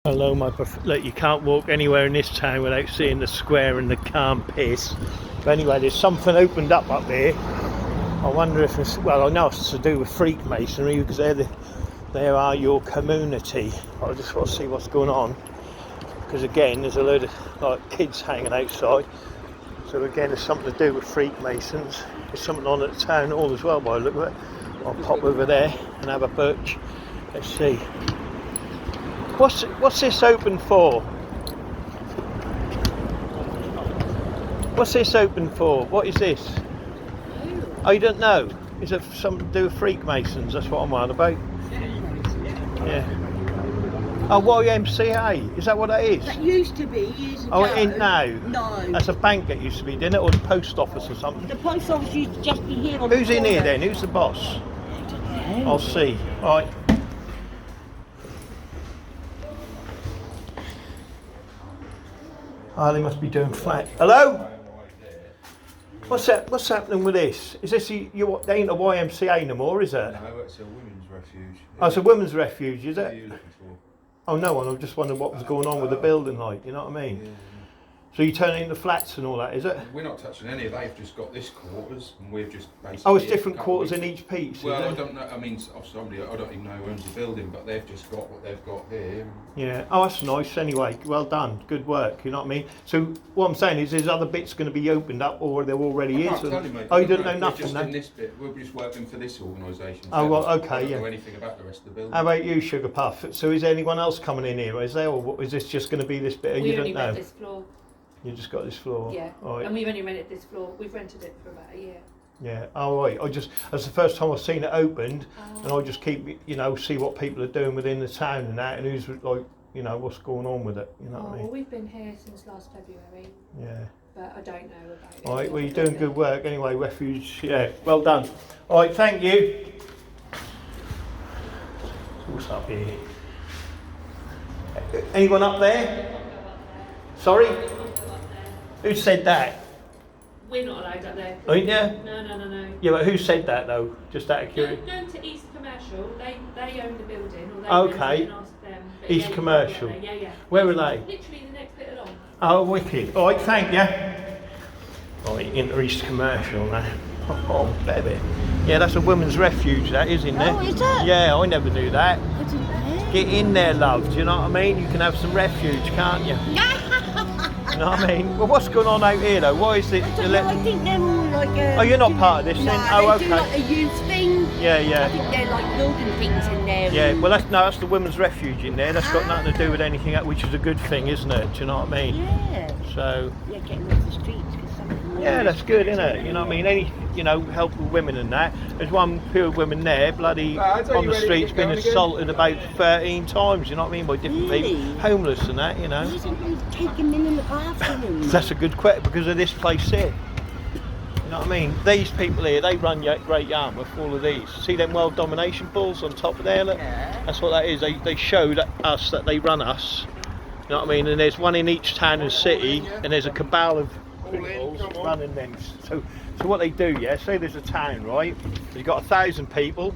Hello, look, you can't walk anywhere in this town without seeing the square and the calm piss. But anyway, there's something opened up there. I wonder if it's, well, I know it's to do with Freemasonry because they are your community. I just want to see what's going on because again, there's a load of like kids hanging outside. So again, there's something to do with Freemasons. There's something on at the town hall as well, by the look of it. I'll pop over there and have a butch. Let's see. What's this open for? What's this open for? What is this? Oh, you don't know? Is it something to do with Freemasons? That's what I'm on about. Yeah. Oh, YMCA? Is that what that is? That used to be years ago. Oh, it ain't now? No. That's a bank that used to be, didn't it? Or the post office or something? The post office used to just be here on Who's the in here corner. then? Who's the boss? I don't know. I'll see. All right. Oh, they must be doing flat. Hello? What's that? What's happening with this? Is this they ain't a YMCA no more, is it? No, it's a women's refuge. Oh, it's a women's refuge, is What are it? you looking for? Oh no, one. I just wondered what was going on with the building, like, you know what I mean? Yeah. So you turn it into flats and all that, is it? We're not touching any of that. They've just got this quarters, and we've just basically. Oh, it's different quarters in each piece. Well, is I it? don't know. I mean, somebody I don't even know who owns the building, but they've just got what they've got here. Yeah. Oh, that's nice. Anyway, well done. Good work. You know what I mean? So what I'm saying is, there's other bits going to be opened up, or there already I is. can't tell you, mate. Oh, you I don't know We're nothing, just no? in this bit. We're just working for this organisation. Oh, well, I okay, don't yeah. know anything about the rest of the building. How about you, Sugar Puff? So is anyone else coming in here? Is there, or is this just going to be this bit? We You only don't know. rent this floor, You just got this floor. yeah. All right. And we've only rented this floor. We've rented it for about a year. Yeah. Oh, right. That's the first time I've seen it opened, and I just keep, see what people are doing within the town and that, and who's like, what's going on with it. You know what I Well, mean? we've been here since last February, Yeah. but I don't know about it. All right. Well, you're doing good work anyway. Refuge. Yeah. Well done. All right. Thank you. What's up here? Anyone up there? Sorry. Who said that? We're not allowed up there. Ain't you? No. Yeah, but who said that though? Just out of Go curiosity. to East Commercial. They own the building. Or they Okay. rent it and ask them. But East yeah, Commercial. Yeah. Where are they? Literally the next bit along. Oh, wicked. All right, thank you. Right, into East Commercial now. Oh, baby. Yeah, that's a women's refuge, that is, isn't it? Oh, is it? Yeah, I never knew that. I didn't know. Get in there, love. Do you know what I mean? You can have some refuge, can't you? You know what I mean? Well, what's going on out here, though? Why is it? I don't know, I think they're more like a... Oh, you're not part of this then? No, Oh, they do okay. like a youth thing. Yeah. I think they're like building things in there. Yeah, well, that's the women's refuge in there. That's got nothing to do with anything, which is a good thing, isn't it? Do you know what I mean? Yeah. So, Yeah, getting off the streets. Cause some of them yeah, that's good, isn't it? You know what I mean? Help with women and that. There's one poor woman there, bloody on the streets, been assaulted about 13 times, you know what I mean, by different Really? people. Homeless and that, you know. Why isn't they taking them in the bathroom? That's a good question because of this place here. You know what I mean? These people here, they run Great Yarmouth, all of these. See them world domination balls on top of there? Look? Yeah. That's what that is. They show us that they run us. You know what I mean? And there's one in each town and city, and there's a cabal of people running them. So what they do, say there's a town, right? You've got 1,000 people,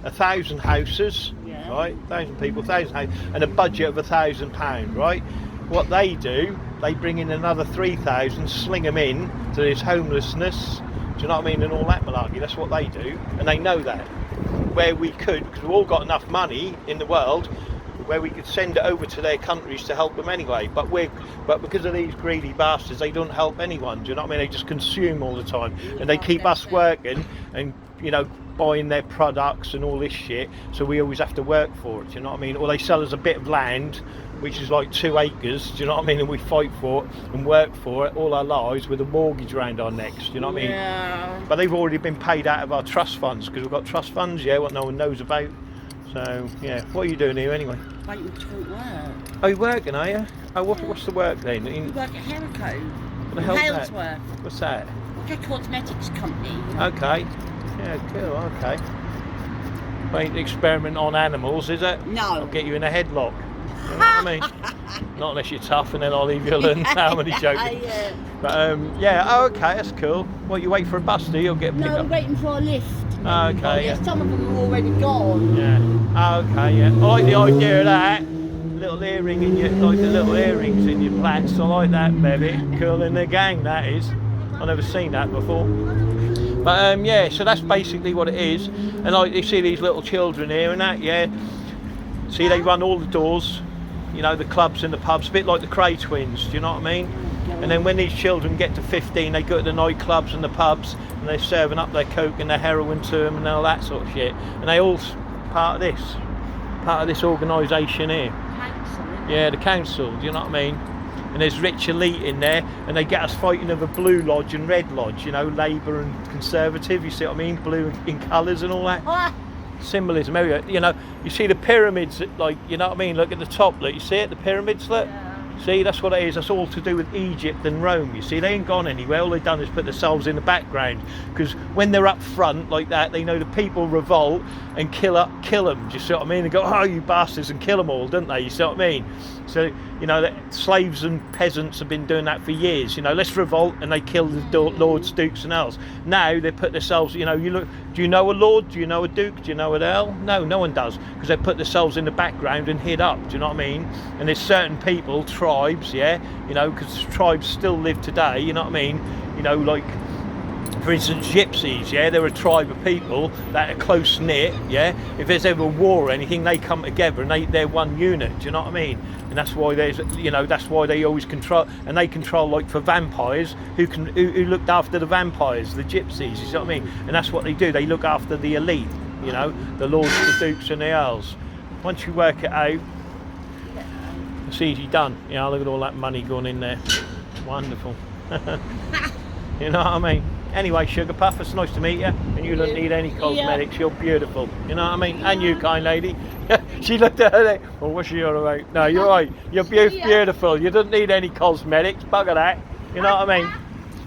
1,000 houses, Yeah. right? 1,000 people, 1,000 houses, and a budget of £1,000, right? What they do, they bring in another 3,000, sling them in to this homelessness, do you know what I mean, and all that malarkey. That's what they do, and they know that. Where we could, because we've all got enough money in the world, where we could send it over to their countries to help them anyway. But because of these greedy bastards, they don't help anyone. Do you know what I mean? They just consume all the time, and they keep us working and buying their products and all this shit. So we always have to work for it. Do you know what I mean? Or they sell us a bit of land, which is like 2 acres. Do you know what I mean? And we fight for it and work for it all our lives with a mortgage around our necks. Do you know what I mean? Yeah. But they've already been paid out of our trust funds because we've got trust funds. Yeah, what no one knows about. So yeah, what are you doing here anyway? Waiting to work. Oh, you're working, are you? Oh, what's the work then? We work at Herico. What the hell's that? Halesworth. What's that? Like a cosmetics company. Okay. Yeah, cool. Okay. Ain't experiment on animals, is it? No. I'll get you in a headlock. You know what I mean? Not unless you're tough, and then I'll leave you alone. No, I'm only joking. Yeah. But yeah. Oh, okay. That's cool. What, you wait for a bus, do you? Or get picked No, we're up? waiting for a lift. Okay. Yeah, some of them are already gone. Yeah. Oh, okay. Yeah. I like the idea of that. Little little earring in your, like the little earrings in your plaits. I like that, baby. Cool in the gang, that is. I've never seen that before. But yeah, so that's basically what it is. And like you see these little children here and that, yeah. See, they run all the doors, you know, the clubs and the pubs, a bit like the Cray twins, do you know what I mean? And then when these children get to 15, they go to the nightclubs and the pubs, and they're serving up their coke and their heroin to them and all that sort of shit. And they all part of this organisation here. Council, isn't it? Yeah, the council, do you know what I mean? And there's rich elite in there, and they get us fighting over blue lodge and red lodge, you know, Labour and Conservative, you see what I mean? Blue in colours and all that. Ah, Symbolism everywhere, you know. You see the pyramids, like, you know what I mean? Look at the top, look, you see it, the pyramids, look. yeah. See, that's what it is. That's all to do with Egypt and Rome. You see, they ain't gone anywhere. All they've done is put themselves in the background. Because when they're up front like that, they know the people revolt and kill them. Do you see what I mean? They go, oh, you bastards, and kill them all, don't they? You see what I mean? So, you know, slaves and peasants have been doing that for years. You know, let's revolt, and they kill the lords, dukes, and earls. Now they put themselves. You know, you look. Do you know a lord? Do you know a duke? Do you know an earl? No, no one does, because they put themselves in the background and hid up. Do you know what I mean? And there's certain people, tribes, yeah, you know, because tribes still live today. You know what I mean? You know, like, for instance, gypsies, yeah, they're a tribe of people that are close knit, yeah. If there's ever war or anything, they come together and they're one unit. Do you know what I mean? And that's why there's, you know, that's why they always control, and they control, like, for vampires, who looked after the vampires, the gypsies. You see what I mean? And that's what they do. They look after the elite, you know, the lords, the dukes, and the earls. Once you work it out, it's easy done. You know, look at all that money going in there. Wonderful. You know what I mean? Anyway, Sugar Puff, it's nice to meet you. And you don't need any cosmetics. You're beautiful. You know what I mean? And you, kind lady. She looked at her like, well, what's she on about? No, you're right. You're beautiful. You don't need any cosmetics. Bugger that. You know what I mean?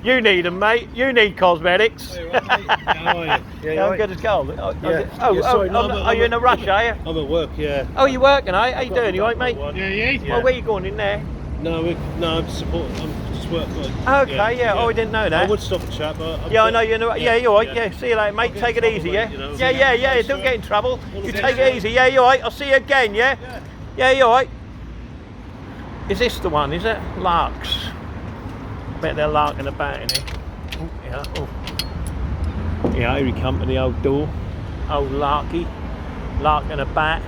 You need them, mate. You need cosmetics. Hey, right, mate. How are you? Yeah, I'm good as gold. Sorry, Are you in a rush, are you? I'm at work, yeah. Oh, you're working, are you? How you doing? You all right, mate? Yeah. Well, where you going in there? No, I'm supporting. I'm just working. Okay, yeah. Oh, I didn't know that. I would stop and chat, but Yeah, I know you know. Yeah, you're right. Yeah, see you later, mate. I'll Take get it in easy, trouble, yeah. mate, you know. Yeah. Don't get in trouble. You take it easy. Yeah, you're right. I'll see you again. Yeah. Yeah, you're right. Is this the one? Is it larks? Bet they're larking about in here. Oh, yeah. Oh. Yeah, here he come to the old door. Old larky, larking about.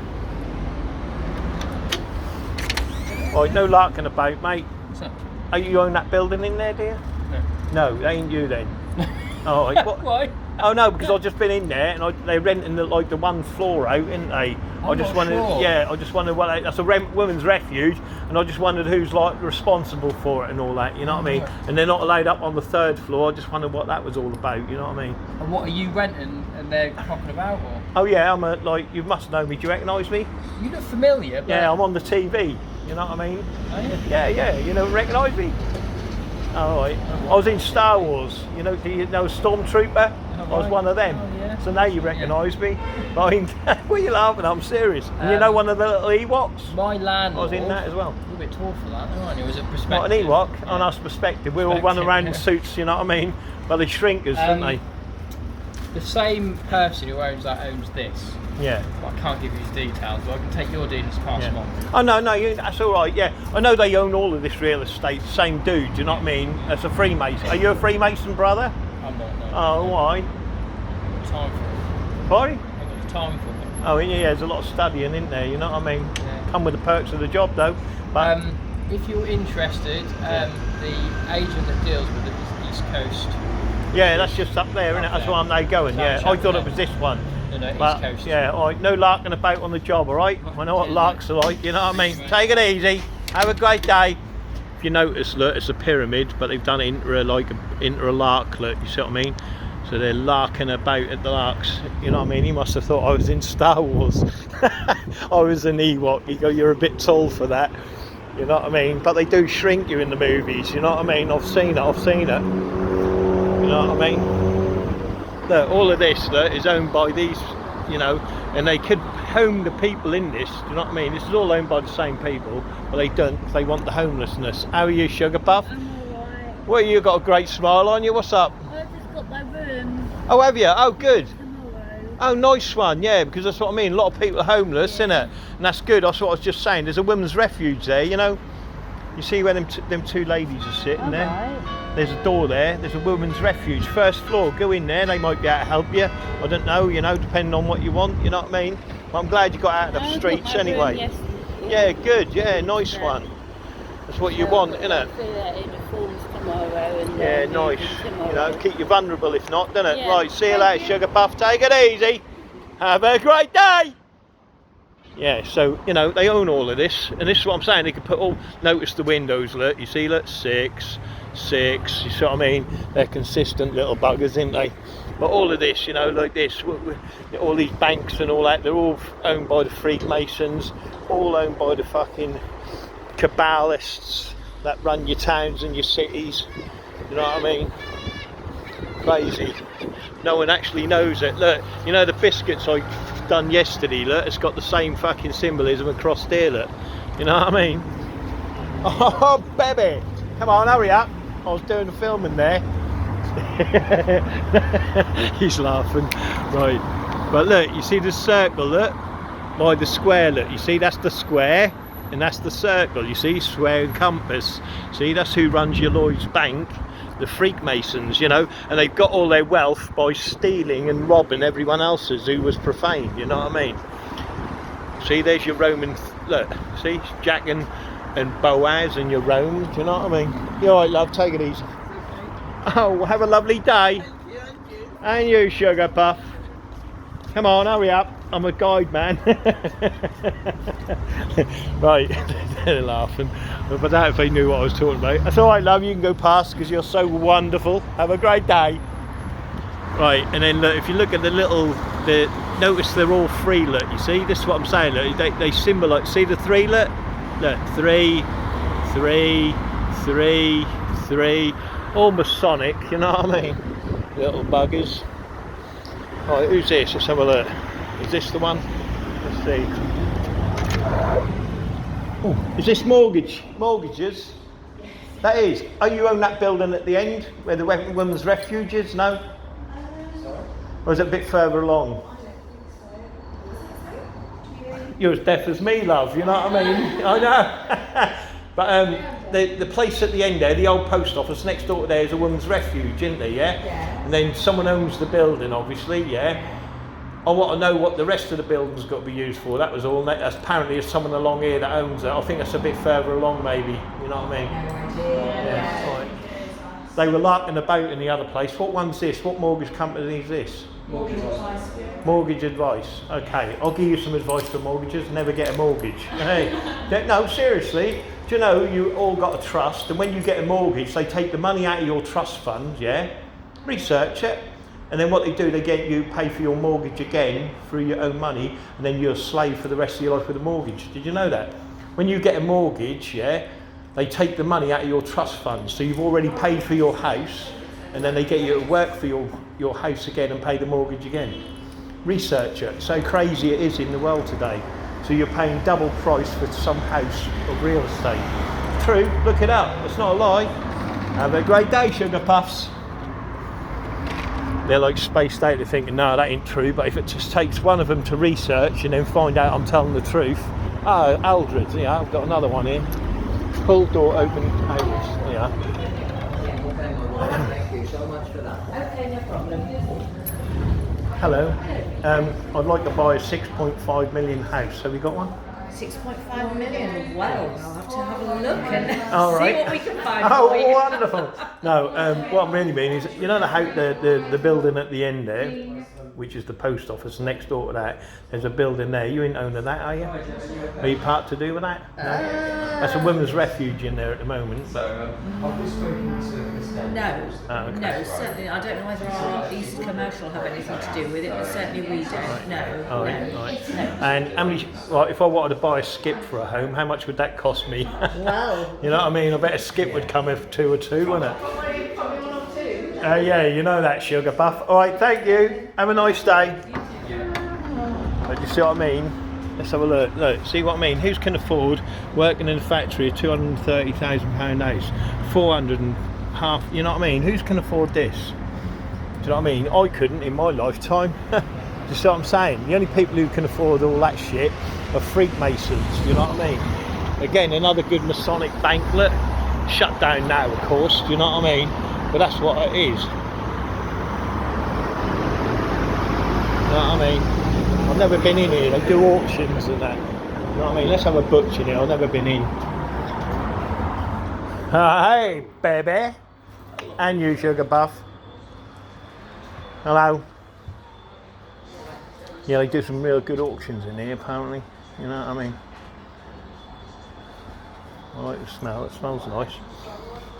Right, no larking about, mate. What's that? Oh, you own that building in there, do you? No, that ain't you then. Oh, right. What? Why? Oh no, because I've just been in there and they're renting the one floor out, isn't they? I just wondered, yeah, I just wondered that's a women's refuge, and I just wondered who's like responsible for it and all that. You know what I mean? And they're not allowed up on the third floor. I just wondered what that was all about. You know what I mean? And what are you renting and they're knocking about, or? Oh yeah, I'm you must know me. Do you recognise me? You look familiar, but... Yeah, I'm on the TV. You know what I mean? Are you? Yeah. You know, recognise me? Oh, right. I was in Star Wars. You know, do you know Stormtrooper? I was one of them. Oh, yeah. So now you recognise me. But I mean, what are you laughing at? I'm serious. And you know one of the little Ewoks? My landlord... I was in that as well. You're a bit tall for that, aren't you? It was a perspective. Not an Ewok, Yeah. on us perspective. We all run around in suits, you know what I mean? But they shrink us, don't they? The same person who owns that owns this. Yeah. Well, I can't give you his details, but I can take your details and pass them on. Oh no, that's all right. Yeah, I know they own all of this real estate. Same dude, do you know what I mean? That's a Freemason. Are you a Freemason, brother? I'm not, no. Oh, why? Time for it. Sorry? I've got the time for it. Oh, yeah, there's a lot of studying in there. You know what I mean? Yeah. Come with the perks of the job, though. But If you're interested, the agent that deals with it is East Coast. yeah, that's just up there, isn't it? That's why I'm now going. Yeah, I thought it was this one. No, East But Coast. yeah, all right, no larking about on the job, all right? I know what larks are like, you know what I mean? Take it easy. Have a great day. If you notice, look, it's a pyramid, but they've done it into a lark, look, you see what I mean? So they're larking about at the larks, you know what I mean? He must have thought I was in Star Wars. I was an Ewok. You go, you're a bit tall for that, you know what I mean? But they do shrink you in the movies, you know what I mean? I've seen it. You know what I mean? Look, all of this is owned by these, you know, and they could home the people in this, do you know what I mean? This is all owned by the same people, but they don't, they want the homelessness. How are you, Sugar Puff? I'm alright. Well, you got a great smile on you, what's up? I just got my room. Oh, have you? Oh, good. Tomorrow. Oh, nice one, yeah, because that's what I mean. A lot of people are homeless, isn't it? And that's good. That's what I was just saying. There's a women's refuge there, you know. You see where them two ladies are sitting there? Right. There's a door there. There's a women's refuge, first floor. Go in there. They might be able to help you. I don't know, you know, depending on what you want. You know what I mean? But I'm glad you got out of the streets anyway. Yeah, good. Yeah, nice one. That's what you want, isn't it? Fill that in the forms tomorrow. And Yeah, nice. You know, keep you vulnerable if not, doesn't it? Yeah. Right, see you later, Sugar Puff. Take it easy. Have a great day. Yeah, so, you know, they own all of this. And this is what I'm saying. They could put all, notice the windows, look. You see, look, 6, 6. You see what I mean? They're consistent little buggers, aren't they? But all of this, you know, like this, all these banks and all that, they're all owned by the Freemasons, all owned by the fucking Kabbalists that run your towns and your cities. You know what I mean? Crazy. No one actually knows it. Look, you know the biscuits I done yesterday, look, it's got the same fucking symbolism across there, look. You know what I mean? Oh, baby! Come on, hurry up. I was doing the filming there. He's laughing. Right. But look, you see the circle, look? By the square, look. You see, that's the square. And that's the circle, you see, square and compass. See, that's who runs your Lloyd's Bank, the Freemasons, you know, and they've got all their wealth by stealing and robbing everyone else's who was profane, you know what I mean? See, there's your Roman, look, see, Jack and Boaz and your Rome, do you know what I mean? You alright, love, take it easy. Oh, have a lovely day. And you, Sugar Puff. Come on, hurry up. I'm a guide man. Right, they're laughing. But I doubt if they knew what I was talking about. That's alright, love, you can go past because you're so wonderful. Have a great day. Right, and then look, if you look at the notice they're all free, look, you see? This is what I'm saying, look, they symbolise, see the 3, look? Look, 3, 3, 3, 3. All Masonic, you know what I mean? Little buggers. Right, who's this? Let's have a look. Is this the one? Let's see. Oh, is this mortgages? That is. Oh, you own that building at the end where the women's refuge is? No? Or is it a bit further along? You're as deaf as me, love, you know what I mean? I know. But the place at the end there, the old post office, next door to there is a women's refuge, isn't there, yeah? And then someone owns the building, obviously, yeah? I want to know what the rest of the building's got to be used for, that was all. That's apparently there's someone along here that owns it. I think that's a bit further along, maybe, you know what I mean? Yeah, right. They were larking about in the other place. What one's this? What mortgage company is this? Mortgage advice. Mortgage advice. Okay, I'll give you some advice for mortgages. Never get a mortgage. Hey, no, seriously. Do you know you all got a trust, and when you get a mortgage, they take the money out of your trust fund. Yeah, research it, and then what they do, they get you pay for your mortgage again through your own money, and then you're a slave for the rest of your life with a mortgage. Did you know that? When you get a mortgage, yeah, they take the money out of your trust fund, so you've already paid for your house, and then they get you to work for your house again and pay the mortgage again. Research it. So crazy it is in the world today. So you're paying double price for some house of real estate. True, look it up, it's not a lie. Have a great day, Sugar Puffs. They're like spaced out, they're thinking, no, that ain't true, but if it just takes one of them to research and then find out I'm telling the truth. Oh, Aldred, yeah, I've got another one here. Full door open hours, yeah. Thank you so much for that. Okay, no problem. Hello, I'd like to buy a 6.5 million house. Have you got one? 6.5 million. Well, I'll have to have a look and All right. see what we can find Oh, for you. wonderful! No, what I really mean is, you know the building at the end there, which is the post office, next door to that, there's a building there. You ain't owning that, are you? Are you part to do with that? No. That's a women's refuge in there at the moment. But No, Oh, okay. no, certainly. I don't know whether our East Commercial have anything to do with it, but certainly we don't. No, All no, right, all right. no. And how many? Well, if I wanted to buy a skip for a home, how much would that cost me? Well, You know what I mean? I bet a skip would come with 2 or 2, wouldn't it? Yeah, you know that, Sugar Puff. All right, thank you. Have a nice day. Do you see what I mean? Let's have a look. Look, see what I mean? Who can afford working in a factory a £230,000 house? 400 and half, you know what I mean? Who can afford this? Do you know what I mean? I couldn't in my lifetime. You see what I'm saying? The only people who can afford all that shit are Freemasons, you know what I mean? Again, another good Masonic banquet. Shut down now, of course, do you know what I mean? But that's what it is. You know what I mean? I've never been in here. They do auctions and that. You know what I mean? Let's have a butcher in here. I've never been in. Hey, baby. And you, Sugar Buff. Hello. Yeah, they do some real good auctions in here, apparently. You know what I mean? I like the smell. It smells nice.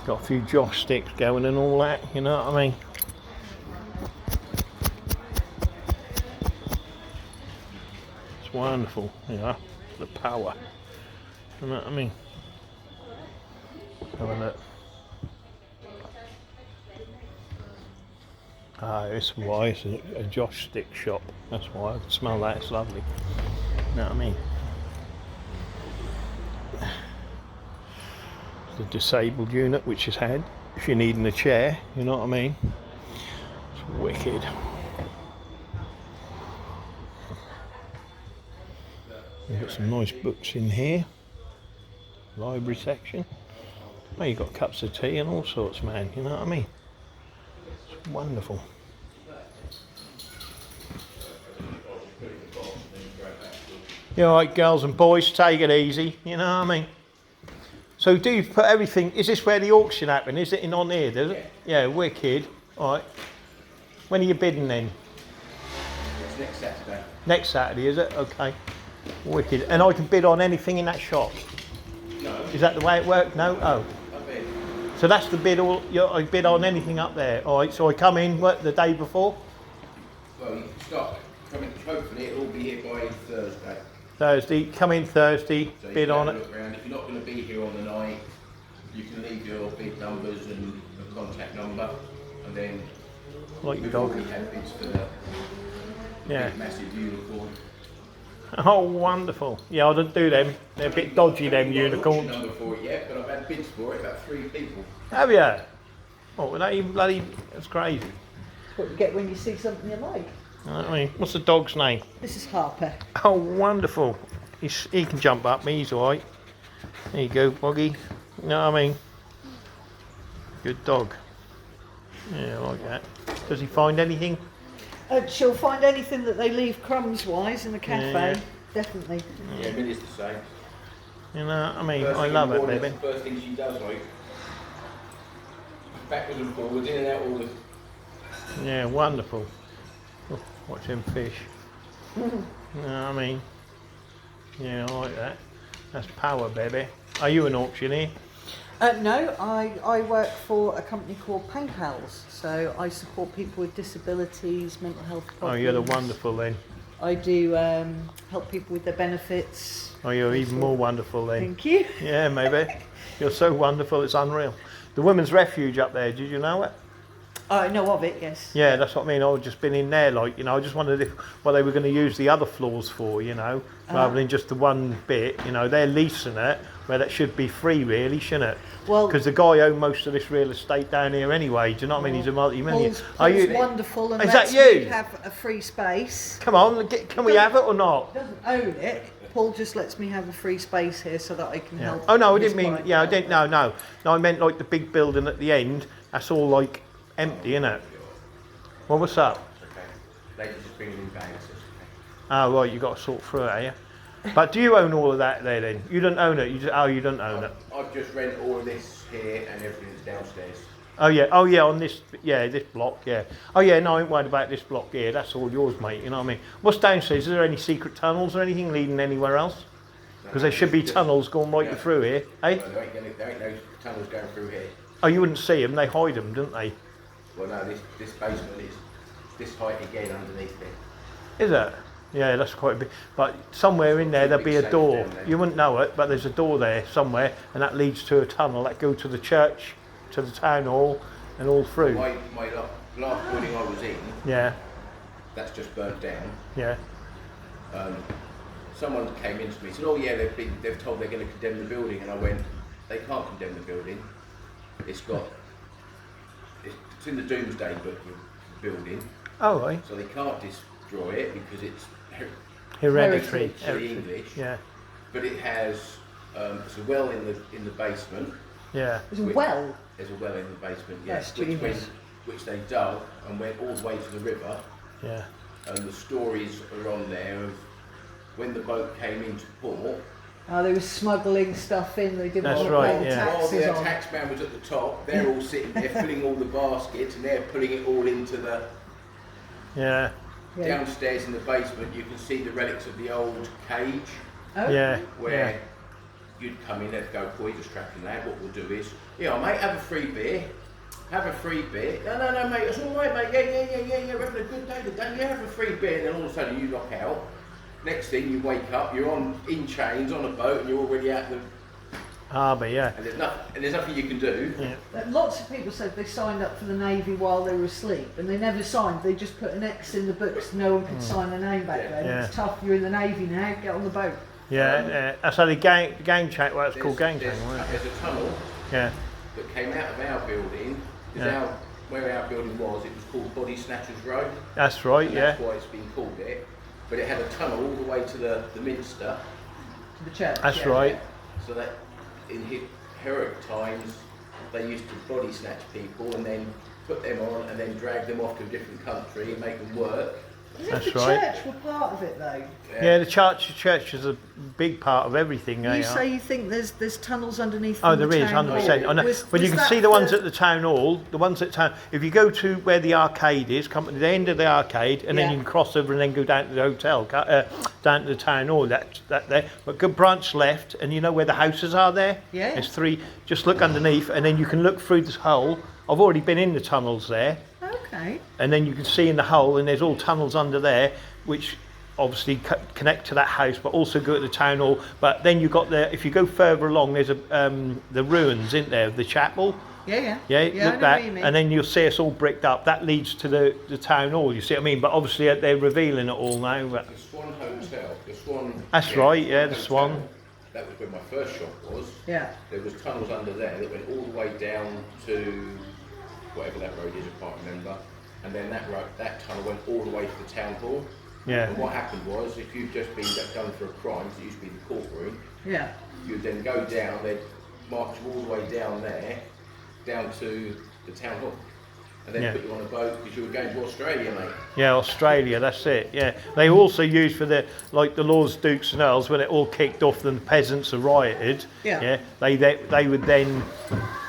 Got a few joss sticks going and all that. You know what I mean? It's wonderful. You know, the power. You know what I mean? Have a look. Ah, it's why it's a joss stick shop. That's why I can smell that. It's lovely. You know what I mean? The disabled unit, which is had if you're needing a chair. You know what I mean? It's wicked. You've got some nice books in here. Library section. Oh, you've got cups of tea and all sorts, man. You know what I mean? It's wonderful. You alright, girls and boys? Take it easy. You know what I mean? So do you put everything? Is this where the auction happened? Is it in on here? Does it? Yeah, wicked. Alright. When are you bidding then? It's next Saturday. Next Saturday, is it? Okay. Wicked. And I can bid on anything in that shop? No. Is that the way it works? No? Oh. I bid. So that's the bid, I bid on anything up there. Alright, so I come in, what, the day before? Well, you can start coming, hopefully it'll all be here by Thursday. Thursday, come in Thursday, So you bid can on have a it. look around. If you're not going to be here on the night, you can leave your bid numbers and a contact number, and then Like your we've dog. already had bids for the Yeah. big massive unicorn. Oh, wonderful. Yeah, I don't do them. They're a bit dodgy, them I haven't got an auction unicorns. number for it yet, but I've had bids for it, about 3 people. Have you? Oh, well, that even bloody, that's crazy. That's what you get when you see something you like. You know what I mean, what's the dog's name? This is Harper. Oh, wonderful. He can jump up me, he's alright. There you go, Boggy. You know what I mean? Good dog. Yeah, I like that. Does he find anything? She'll find anything that they leave crumbs wise in the cafe. Yeah. Definitely. Yeah, Millie's the same. You know what I mean? First I thing in love the it, morning, baby. that's the first thing she does, right? Backwards and forwards, in and out all the... Yeah, wonderful. Oh, watch them fish. You know what I mean? Yeah, I like that. That's power, baby. Are you an auctioneer? No, I work for a company called Pain Pals. So I support people with disabilities, mental health problems. Oh, you're the wonderful then. I do help people with their benefits. Oh, you're even more wonderful then. Thank you. Yeah, maybe. You're so wonderful, it's unreal. The Women's Refuge up there, did you know it? I know of it, yes. Yeah, that's what I mean. I've just been in there, like, you know, I just wondered if what they were going to use the other floors for, you know, rather than just the one bit. You know, they're leasing it, where that should be free, really, shouldn't it? Well, Because the guy owned most of this real estate down here anyway. Do you know what I mean? He's a multi-millionaire. Paul's wonderful and Is lets that you? me have a free space. Come on, can we have it or not? Doesn't own it. Paul just lets me have a free space here so that I can Yeah. help. Oh no, I his didn't mean. client Yeah, I out. didn't. No. I meant like the big building at the end. That's all like empty, innit? Well, what's up? Okay. They just bring it in bags. It's okay. Oh right, you got to sort through it, are you? But do you own all of that there then? You don't own it. You don't own it. I've just rent all of this here and everything's downstairs. Oh yeah, on this, this block, yeah. Oh yeah, no, I ain't worried about this block here. That's all yours, mate. You know what I mean? What's downstairs? Is there any secret tunnels or anything leading anywhere else? Because there should be tunnels going right through here, eh? No, there ain't no tunnels going through here. Oh, you wouldn't see them. They hide them, don't they? Well, no, this basement is this height again underneath it. Is it? Yeah, that's quite a bit. But somewhere in there, there'll be a door. You wouldn't know it, but there's a door there somewhere, and that leads to a tunnel that goes to the church, to the town hall, and all through. My last building I was in, Yeah, that's just burnt down. yeah. Someone came in to me and said, "Oh yeah, they've told they're going to condemn the building," and I went, "They can't condemn the building. It's in the Doomsday Book of the building, Oh, right. so they can't draw it because it's Hereditary. hereditary English. Yeah, But it has it's a well in the basement. yeah. There's a Which- well. There's a well in the basement, That's yes, genius. which they dug and went all the way to the river. Yeah, And the stories are on there of when the boat came into port. Oh, they were smuggling stuff in. They didn't That's want to right, pay the yeah. While taxes the on. taxman was at the top, they're all sitting there filling all the baskets and they're putting it all into the yeah, Yeah. downstairs in the basement. You can see the relics of the old cage Oh. yeah, where yeah. you'd come in, they'd go, boy, just strapping lad, what we'll do is, yeah, mate, have a free beer. Have a free beer. No, mate, it's all right, mate. Yeah, we're having a good day today. Yeah, have a free beer. And then all of a sudden you knock out. Next thing you wake up, you're in chains on a boat and you're already out the. Harbour, yeah. And there's nothing you can do. Yeah. Lots of people said they signed up for the Navy while they were asleep, and they never signed. They just put an X in the books. No one could sign their name back then. Yeah. It's tough. You're in the Navy now. Get on the boat. Yeah, that's how the gang chain. Well, it's called gang chain, There's wasn't it? a tunnel Yeah, that came out of our building. Yeah. Where our building was, it was called Body Snatchers Road. that's right. And Yeah, that's why it's been called it. But it had a tunnel all the way to the Minster. To the church. that's yeah. right. So that in heroic times, they used to body snatch people and then put them on and then drag them off to a different country and make them work. As if That's the right. church were part of it, though. Yeah, the church is a big part of everything. You say you think there's tunnels underneath. Oh, from the there is, town 100%. hall. I know. Was- Well, you was can that see the ones for- at the town hall, the ones at town. If you go to where the arcade is, come to the end of the arcade, and then Yeah. you can cross over and then go down to the hotel, down to the town hall. That there. But good branch left, and you know where the houses are there. Yeah. There's 3. Just look underneath, and then you can look through this hole. I've already been in the tunnels there, Okay. and then you can see in the hole, and there's all tunnels under there, which obviously connect to that house, but also go to the town hall. But then you got there. If you go further along, there's the ruins, isn't there, of the chapel. Yeah. Yeah, I look know that, what you mean. and then you'll see us all bricked up. That leads to the town hall. You see what I mean? But obviously they're revealing it all now. But The Swan Hotel, the Swan. That's right, yeah, the Hotel, Swan. That was where my first shop was. Yeah. There was tunnels under there that went all the way down to whatever that road is, I can't remember. And then that tunnel went all the way to the town hall. yeah, And what happened was, if you've just been done for a crime, 'cause it used to be the courtroom, Yeah. you'd then go down, they'd march you all the way down there, down to the town hall. And then Yeah. put you on a boat because you were going to Australia, mate. yeah. Australia, that's it. Yeah, they also used for the lords, dukes, and earls when it all kicked off and the peasants rioted. Yeah. They would then,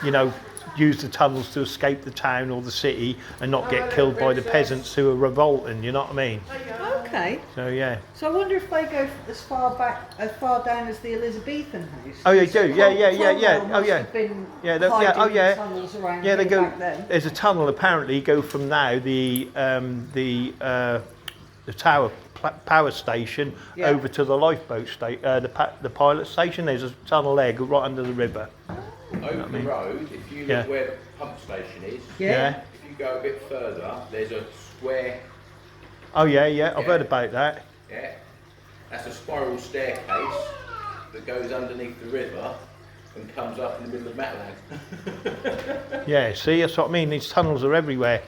you know, use the tunnels to escape the town or the city and not get killed by the peasants who are revolting. You know what I mean? Okay. So yeah. So I wonder if they go as far down as the Elizabethan house. Oh, they do. Yeah, yeah, yeah, Cromwell yeah. Oh, must yeah. have been Yeah, yeah, hiding oh, yeah. in tunnels around Yeah, they here go. back then. There's a tunnel apparently go from now the tower power station Yeah. over to the lifeboat station, the pilot station. There's a tunnel there, go right under the river. Over the road, if you look Yeah. where the pump station is, Yeah. if you go a bit further, there's a square, Oh yeah, yeah. I've Yeah. heard about that. yeah, that's a spiral staircase that goes underneath the river and comes up in the middle of Matland. Yeah. See, that's what I mean. These tunnels are everywhere.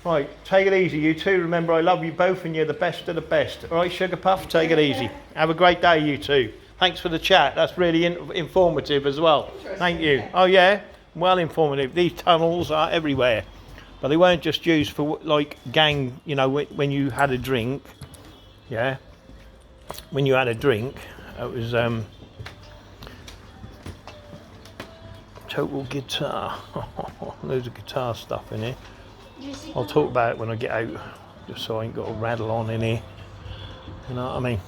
Right, take it easy, you two. Remember, I love you both, and you're the best of the best. All right, Sugar Puff, take it easy. Have a great day, you two. Thanks for the chat. That's really informative as well. Thank you. Oh yeah, well informative. These tunnels are everywhere, but they weren't just used for like gang. You know, when you had a drink. Yeah. When you had a drink, it was total guitar. Loads of guitar stuff in here. I'll talk about it when I get out, just so I ain't got to rattle on in here. You know what I mean?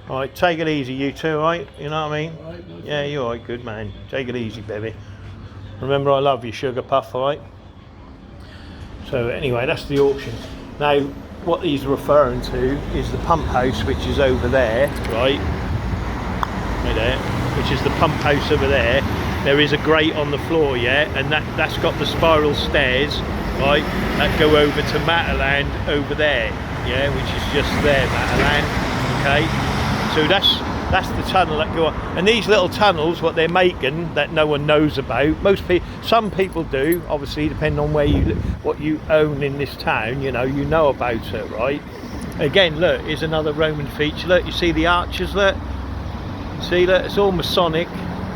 Alright, take it easy, you two, right? You know what I mean? Yeah, you're alright, good man. Take it easy, baby. Remember, I love you, Sugar Puff, alright? So, anyway, that's the auction. Now, what he's referring to is the pump house, which is over there, right? Right there, which is the pump house over there. There is a grate on the floor, yeah, and that's got the spiral stairs, right, that go over to Matterland over there, yeah, which is just there, Matterland, okay. So that's the tunnel that go on, and these little tunnels, what they're making that no one knows about. Some people do, obviously, depending on what you own in this town. You know about it, right? Again, look, here's another Roman feature. Look, you see the arches, look. See, look, it's all Masonic,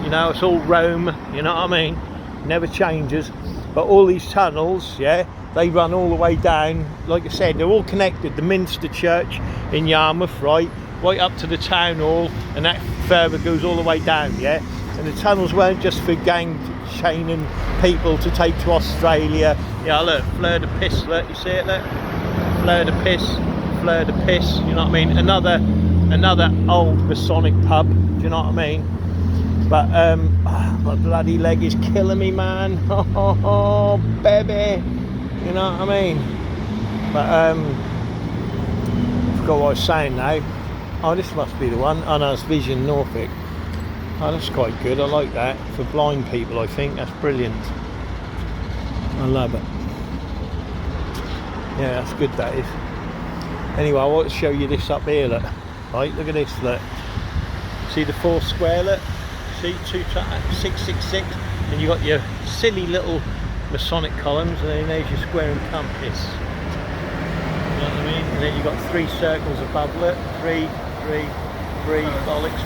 you know, it's all Rome, you know what I mean? Never changes. But all these tunnels, yeah, they run all the way down. Like I said, they're all connected. The Minster Church in Yarmouth, right up to the town hall, and that further goes all the way down, yeah? And the tunnels weren't just for gang chaining people to take to Australia. Yeah, look, fleur de piss, look, you see it, look? Fleur de piss, you know what I mean? Another old Masonic pub, do you know what I mean? But my bloody leg is killing me, man. Oh, baby, you know what I mean? But I forgot what I was saying now. Oh, this must be the one. Oh no, it's Vision Norfolk. Oh, that's quite good. I like that for blind people. I think that's brilliant. I love it. Yeah, that's good. That is. Anyway, I want to show you this up here. Look, right. Look at this. Look. See the 4 square. Look. See 666, and you got your silly little Masonic columns, and then there's your square and compass. You know what I mean? And then you got 3 circles above. Look. 3, bollocks.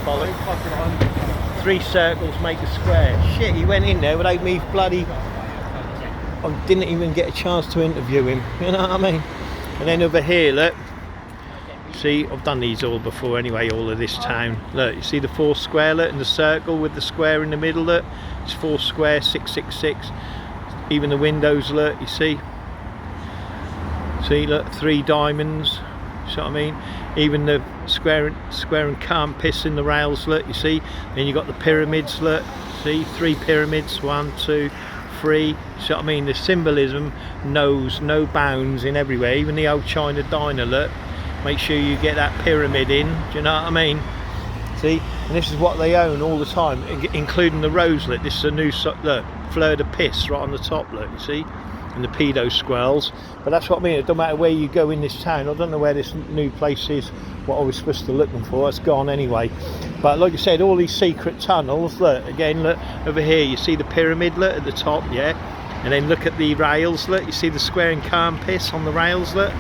3 circles make a square. Shit, he went in there without me bloody. I didn't even get a chance to interview him. You know what I mean? And then over here, look. See, I've done these all before anyway, all of this town. Look, you see the 4 square, look, and the circle with the square in the middle, look. It's 4 square, 666. Even the windows, look, you see. See, look, 3 diamonds. You see what I mean? Even the square and compass in the rails, look, you see. Then you got the pyramids, look. See, 3 pyramids, 1, 2, 3. You see what I mean? The symbolism knows no bounds in everywhere. Even the old China diner, look. Make sure you get that pyramid in, do you know what I mean? See, and this is what they own all the time, including the roselet. This is a new, look, fleur de piss right on the top, look, you see, and the pedo squirrels. But that's what I mean, it don't matter where you go in this town. I don't know where this new place is, what I was supposed to look for, it's gone anyway. But like I said, all these secret tunnels, look, again, look, over here, you see the pyramid, look, at the top, yeah? And then look at the rails, look, you see the square and compass on the rails, look,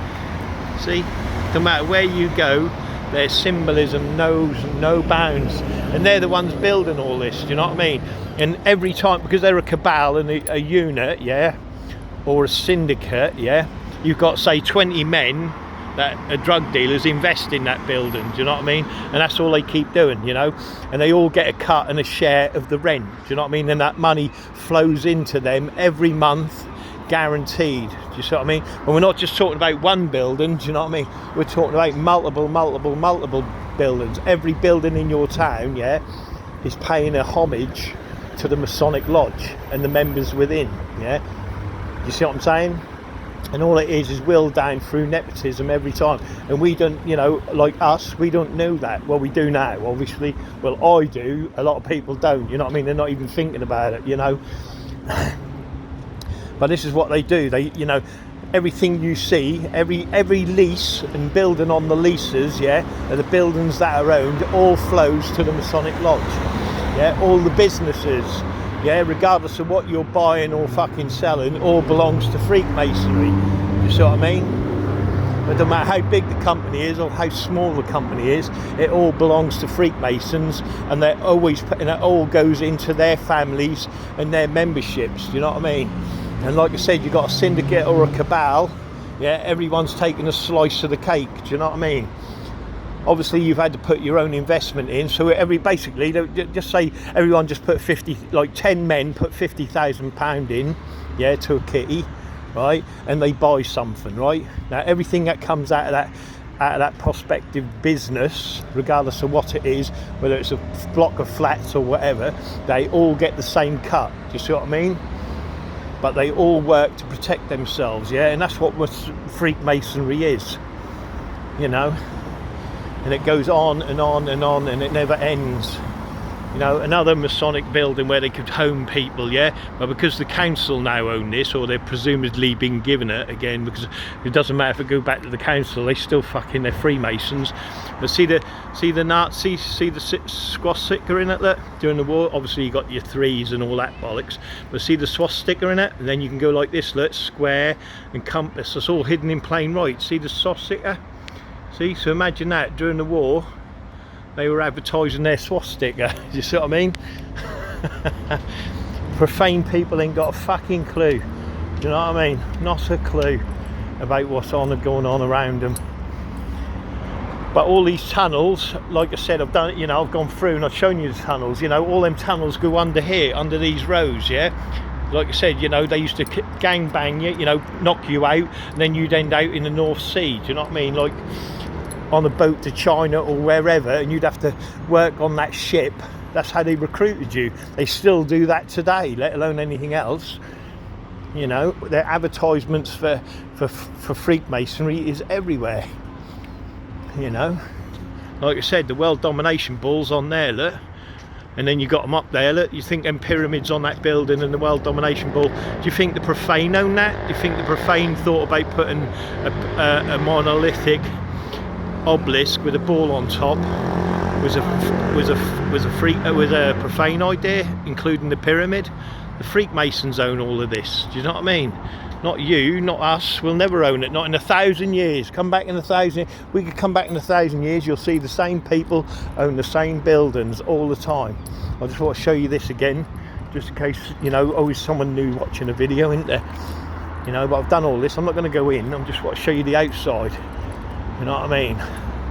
see? No matter where you go, their symbolism knows no bounds, and they're the ones building all this, do you know what I mean? And every time, because they're a cabal and a unit, yeah, or a syndicate, yeah, you've got, say, 20 men that are drug dealers invest in that building, do you know what I mean? And that's all they keep doing, you know, and they all get a cut and a share of the rent, do you know what I mean? And that money flows into them every month, guaranteed. Do you see what I mean? And we're not just talking about one building, do you know what I mean? We're talking about multiple buildings. Every building in your town, yeah, is paying a homage to the Masonic Lodge and the members within, yeah? You see what I'm saying? And all it is willed down through nepotism every time. And we don't, you know, like us, we don't know that. Well, we do now, obviously. Well, I do. A lot of people don't, you know what I mean? They're not even thinking about it, you know? But this is what they do. They, you know, everything you see, every lease and building on the leases, yeah, the buildings that are owned, all flows to the Masonic Lodge. Yeah, all the businesses, yeah, regardless of what you're buying or fucking selling, all belongs to Freemasonry. You see what I mean? It doesn't matter how big the company is or how small the company is, it all belongs to Freemasons, and they're always, and it all goes into their families and their memberships. Do you know what I mean? And like I said, you've got a syndicate or a cabal, yeah, everyone's taking a slice of the cake, do you know what I mean? Obviously you've had to put your own investment in, so basically, just say everyone just put 10 men put £50,000 in, yeah, to a kitty, right, and they buy something, right? Now everything that comes out of that prospective business, regardless of what it is, whether it's a block of flats or whatever, they all get the same cut, do you see what I mean? But they all work to protect themselves, yeah, and that's what Freemasonry is, you know, and it goes on and on and on, and it never ends. You know, another Masonic building where they could home people, yeah, but because the council now own this, or they're presumably been given it again, because it doesn't matter if it go back to the council, they still fucking, they're Freemasons. But see the Nazis, see the swastika in it, look, during the war, obviously you got your 3s and all that bollocks, but see the swastika in it, and then you can go like this, look, square and compass, it's all hidden in plain white. See the swastika? See, so imagine that during the war, they were advertising their swastika. Do you see what I mean? Profane people ain't got a fucking clue. Do you know what I mean? Not a clue about what's going on around them. But all these tunnels, like I said, I've done it, you know, I've gone through and I've shown you the tunnels, you know, all them tunnels go under here, under these roads, yeah? Like I said, you know, they used to gang bang you, you know, knock you out, and then you'd end out in the North Sea, do you know what I mean? Like on a boat to China or wherever, and you'd have to work on that ship. That's how they recruited you. They still do that today, let alone anything else. You know, their advertisements for Freemasonry is everywhere. You know, like I said, the world domination ball's on there, look, and then you got them up there, look. You think them pyramids on that building and the world domination ball, do you think the profane own that? Do you think the profane thought about putting a monolithic obelisk with a ball on top was a profane idea, including the pyramid? The Freemasons own all of this, do you know what I mean? Not you, not us, we'll never own it, not in 1,000 years. Come back in 1,000 years, we could come back in 1,000 years, you'll see the same people own the same buildings all the time. I just want to show you this again, just in case, you know, always someone new watching a video, isn't there? You know, but I've done all this, I'm not going to go in, I'm just want to show you the outside. You know what I mean?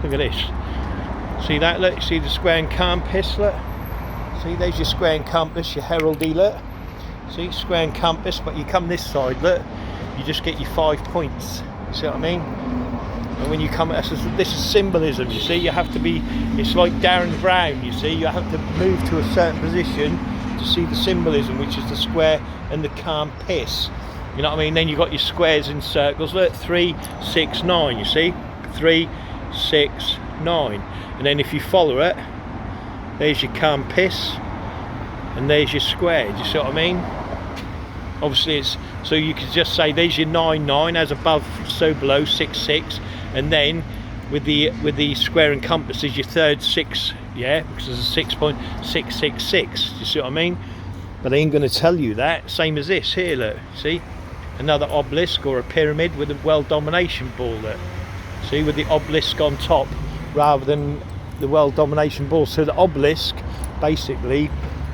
Look at this. See that, look, see the square and compass, look. See, there's your square and compass, your heraldry, look. See, square and compass, but you come this side, look, you just get your 5 points. You see what I mean? And when you come, this is symbolism, you see, you have to be, it's like Darren Brown, you see, you have to move to a certain position to see the symbolism, which is the square and the compass. You know what I mean? Then you've got your squares and circles, look, 3, 6, 9, you see? 3, 6, 9. And then if you follow it, there's your compass, and there's your square. Do you see what I mean? Obviously it's, so you could just say there's your 9, 9, as above so below, 6, 6, and then with the square and compass is your third 6, yeah, because there's a 6.666. Do you see what I mean? But they ain't going to tell you that. Same as this here, look, see, another obelisk or a pyramid with a world domination ball, look, see, with the obelisk on top rather than the world domination ball. So the obelisk basically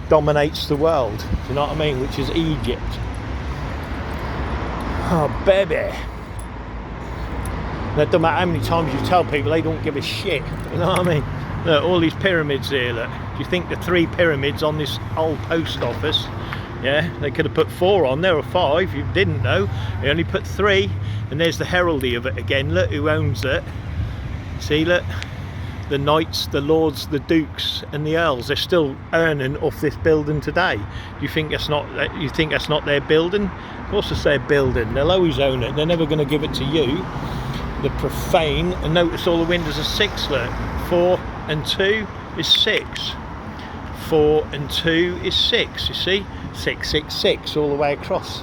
dominates the world, do you know what I mean, which is Egypt. Oh baby, no matter how many times you tell people, they don't give a shit, you know what I mean. Look, all these pyramids here, look, do you think the 3 pyramids on this old post office, yeah, they could have put 4 on there or 5, you didn't know, they only put 3, and there's the heraldry of it again, look who owns it, see, look, the knights, the lords, the dukes and the earls, they're still earning off this building today. Do you think that's not, you think that's not their building? Of course it's their building, they'll always own it, they're never going to give it to you, the profane. And notice all the windows are 6, look, 4 and 2 is 6, 4 and 2 is 6, you see, 6, 6, 6 all the way across,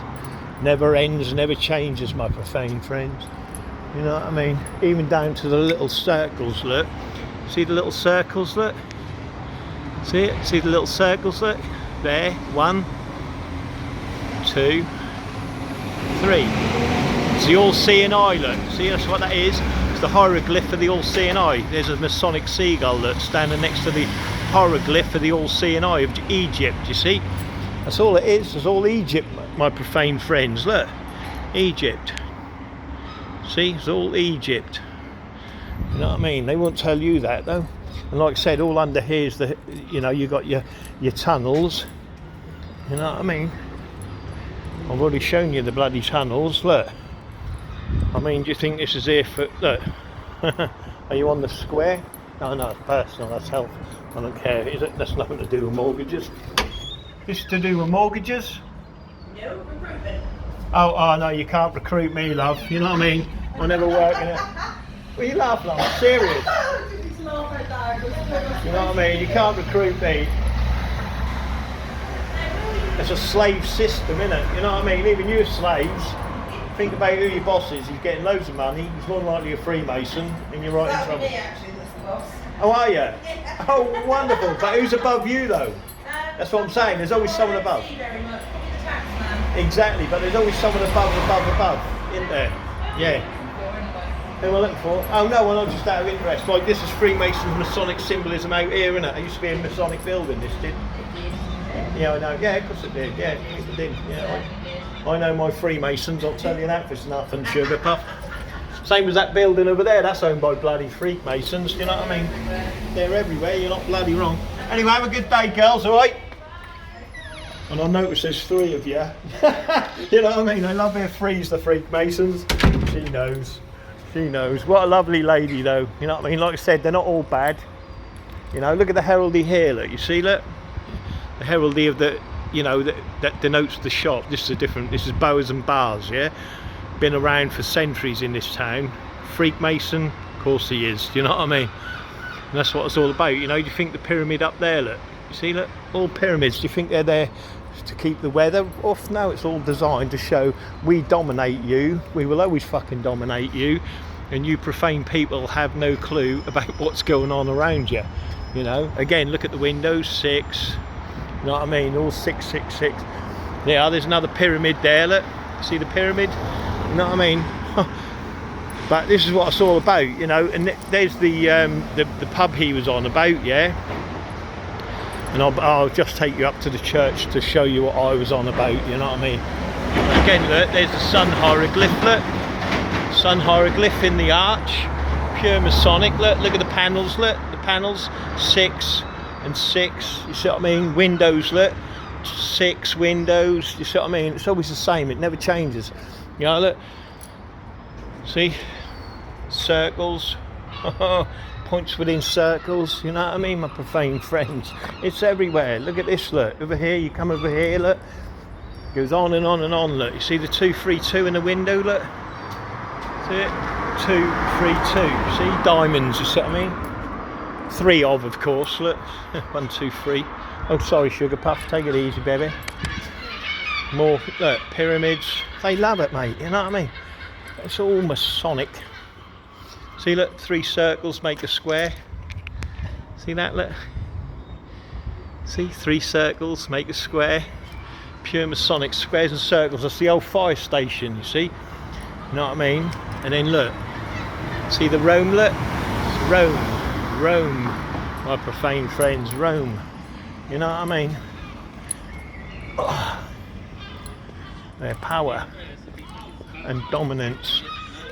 never ends, never changes, my profane friends. You know what I mean? Even down to the little circles, look. See the little circles, look? See it? See the little circles, look? There, 1, 2, 3. It's the all-seeing eye, look. See, that's what that is? It's the hieroglyph of the all-seeing eye. There's a Masonic seagull, look, standing next to the hieroglyph of the all-seeing eye of Egypt, you see? That's all it is. It's all Egypt, my profane friends, look. Egypt. See, it's all Egypt. You know what I mean? They won't tell you that though. And like I said, all under here is the, you know, you got your tunnels. You know what I mean? I've already shown you the bloody tunnels. Look. I mean, do you think this is here for? Look. Are you on the square? No, no, it's personal. That's health. I don't care. Is it? That's nothing to do with mortgages. This is to do with mortgages. No, recruitment. Oh no, you can't recruit me, love. You know what I mean? I never work in it. Well, you laugh, love. I'm serious. You know what I mean? You can't recruit me. It's a slave system, isn't it? You know what I mean? Even you slaves. Think about who your boss is. He's getting loads of money. He's more than likely a Freemason, and you're right in trouble. Me, actually, that's the boss. Oh, are you? Oh, wonderful. But who's above you, though? That's what I'm saying. There's always someone above. Very much. Probably the tax man. Exactly, but there's always someone above, isn't there? Yeah. Who am I looking for? Oh no, well, not just out of interest. Like, this is Freemasons Masonic symbolism out here, isn't it? It used to be a Masonic building, this did. Yeah, I know. Yeah, of course it did. Yeah, it did. Yeah, I know my Freemasons, I'll tell you that for nothing, sugar puff. Same as that building over there, that's owned by bloody Freemasons, you know what I mean? They're everywhere, you're not bloody wrong. Anyway, have a good day, girls, alright? And I notice there's 3 of you. You know what I mean? They love their threes, the Freemasons. She knows. She knows. What a lovely lady, though. You know what I mean? Like I said, they're not all bad. You know, look at the heraldry here, look. You see, look? The heraldry of the, you know, that denotes the shop. This is a different, this is Boas and Bars, yeah? Been around for centuries in this town. Freemason, of course he is. Do you know what I mean? And that's what it's all about. You know, do you think the pyramid up there, look? You see, look? All pyramids. Do you think they're there to keep the weather off? No, it's all designed to show we dominate you. We will always fucking dominate you. And you profane people have no clue about what's going on around you. You know, again, look at the windows, 6. You know what I mean? All 6, 6, 6. Yeah, there's another pyramid there, look. See the pyramid? You know what I mean? But this is what it's all about, you know. And there's the pub he was on about, yeah. And I'll just take you up to the church to show you what I was on about, you know what I mean? Again, look, there's the sun hieroglyph, look. Sun hieroglyph in the arch. Pure Masonic, look at the panels, look. The panels, 6 and 6, you see what I mean? Windows, look. 6 windows, you see what I mean? It's always the same, it never changes. You know, look. See? Circles. Points within circles, you know what I mean, my profane friends? It's everywhere. Look at this, look. Over here, you come over here, look. It goes on and on and on, look. You see the 2, 3, 2 in the window, look. See it? 2, 3, 2. See? Diamonds, you see what I mean? 3 of course, look. 1, 2, 3. Oh, sorry, Sugar Puff. Take it easy, baby. More, look, pyramids. They love it, mate, you know what I mean? It's all Masonic. See, look, 3 circles make a square. See that, look? See, 3 circles make a square. Pure Masonic, squares and circles. That's the old fire station, you see? You know what I mean? And then look, see the Rome, look? Rome, Rome, my profane friends, Rome. You know what I mean? Oh. Their power and dominance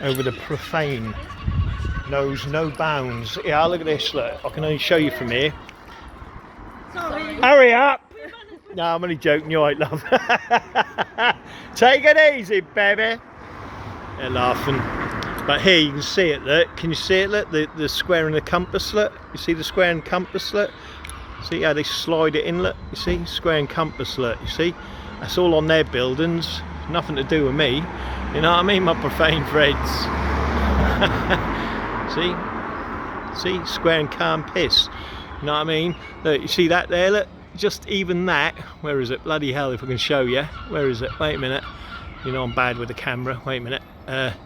over the profane knows no bounds. Yeah, look at this, look. I can only show you from here. Sorry. Hurry up! No, I'm only joking, you're right, love. Take it easy, baby. They're laughing. But here you can see it, look. Can you see it, look? The square and the compass, look. You see the square and compass, look? See how they slide it in, look? You see? Square and compass, look. You see? That's all on their buildings. Nothing to do with me. You know what I mean, my profane friends? See? See? Square and compass. You know what I mean? Look, you see that there, look? Just even that. Where is it? Bloody hell, if I can show you. Where is it? Wait a minute. You know I'm bad with the camera. Wait a minute.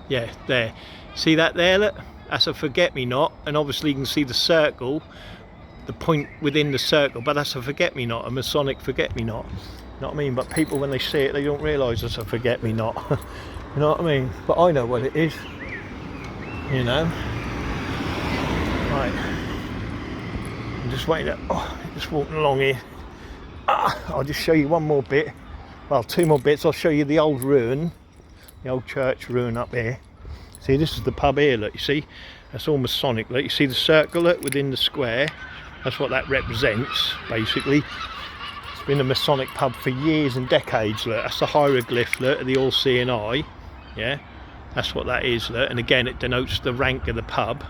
Yeah, there. See that there, look? That's a forget-me-not. And obviously you can see the circle, the point within the circle, but that's a forget-me-not, a Masonic forget-me-not. You know what I mean? But people, when they see it, they don't realise it's a forget-me-not. You know what I mean? But I know what it is. You know? Right. I'm just waiting. Just walking along here. I'll just show you one more bit. Well, 2 more bits. I'll show you the old ruin, the old church ruin up here. See, this is the pub here, look, you see? That's all Masonic, look. You see the circle, look, within the square? That's what that represents, basically. It's been a Masonic pub for years and decades, look. That's the hieroglyph, look, of the all-seeing eye. Yeah? That's what that is, look. And again, it denotes the rank of the pub.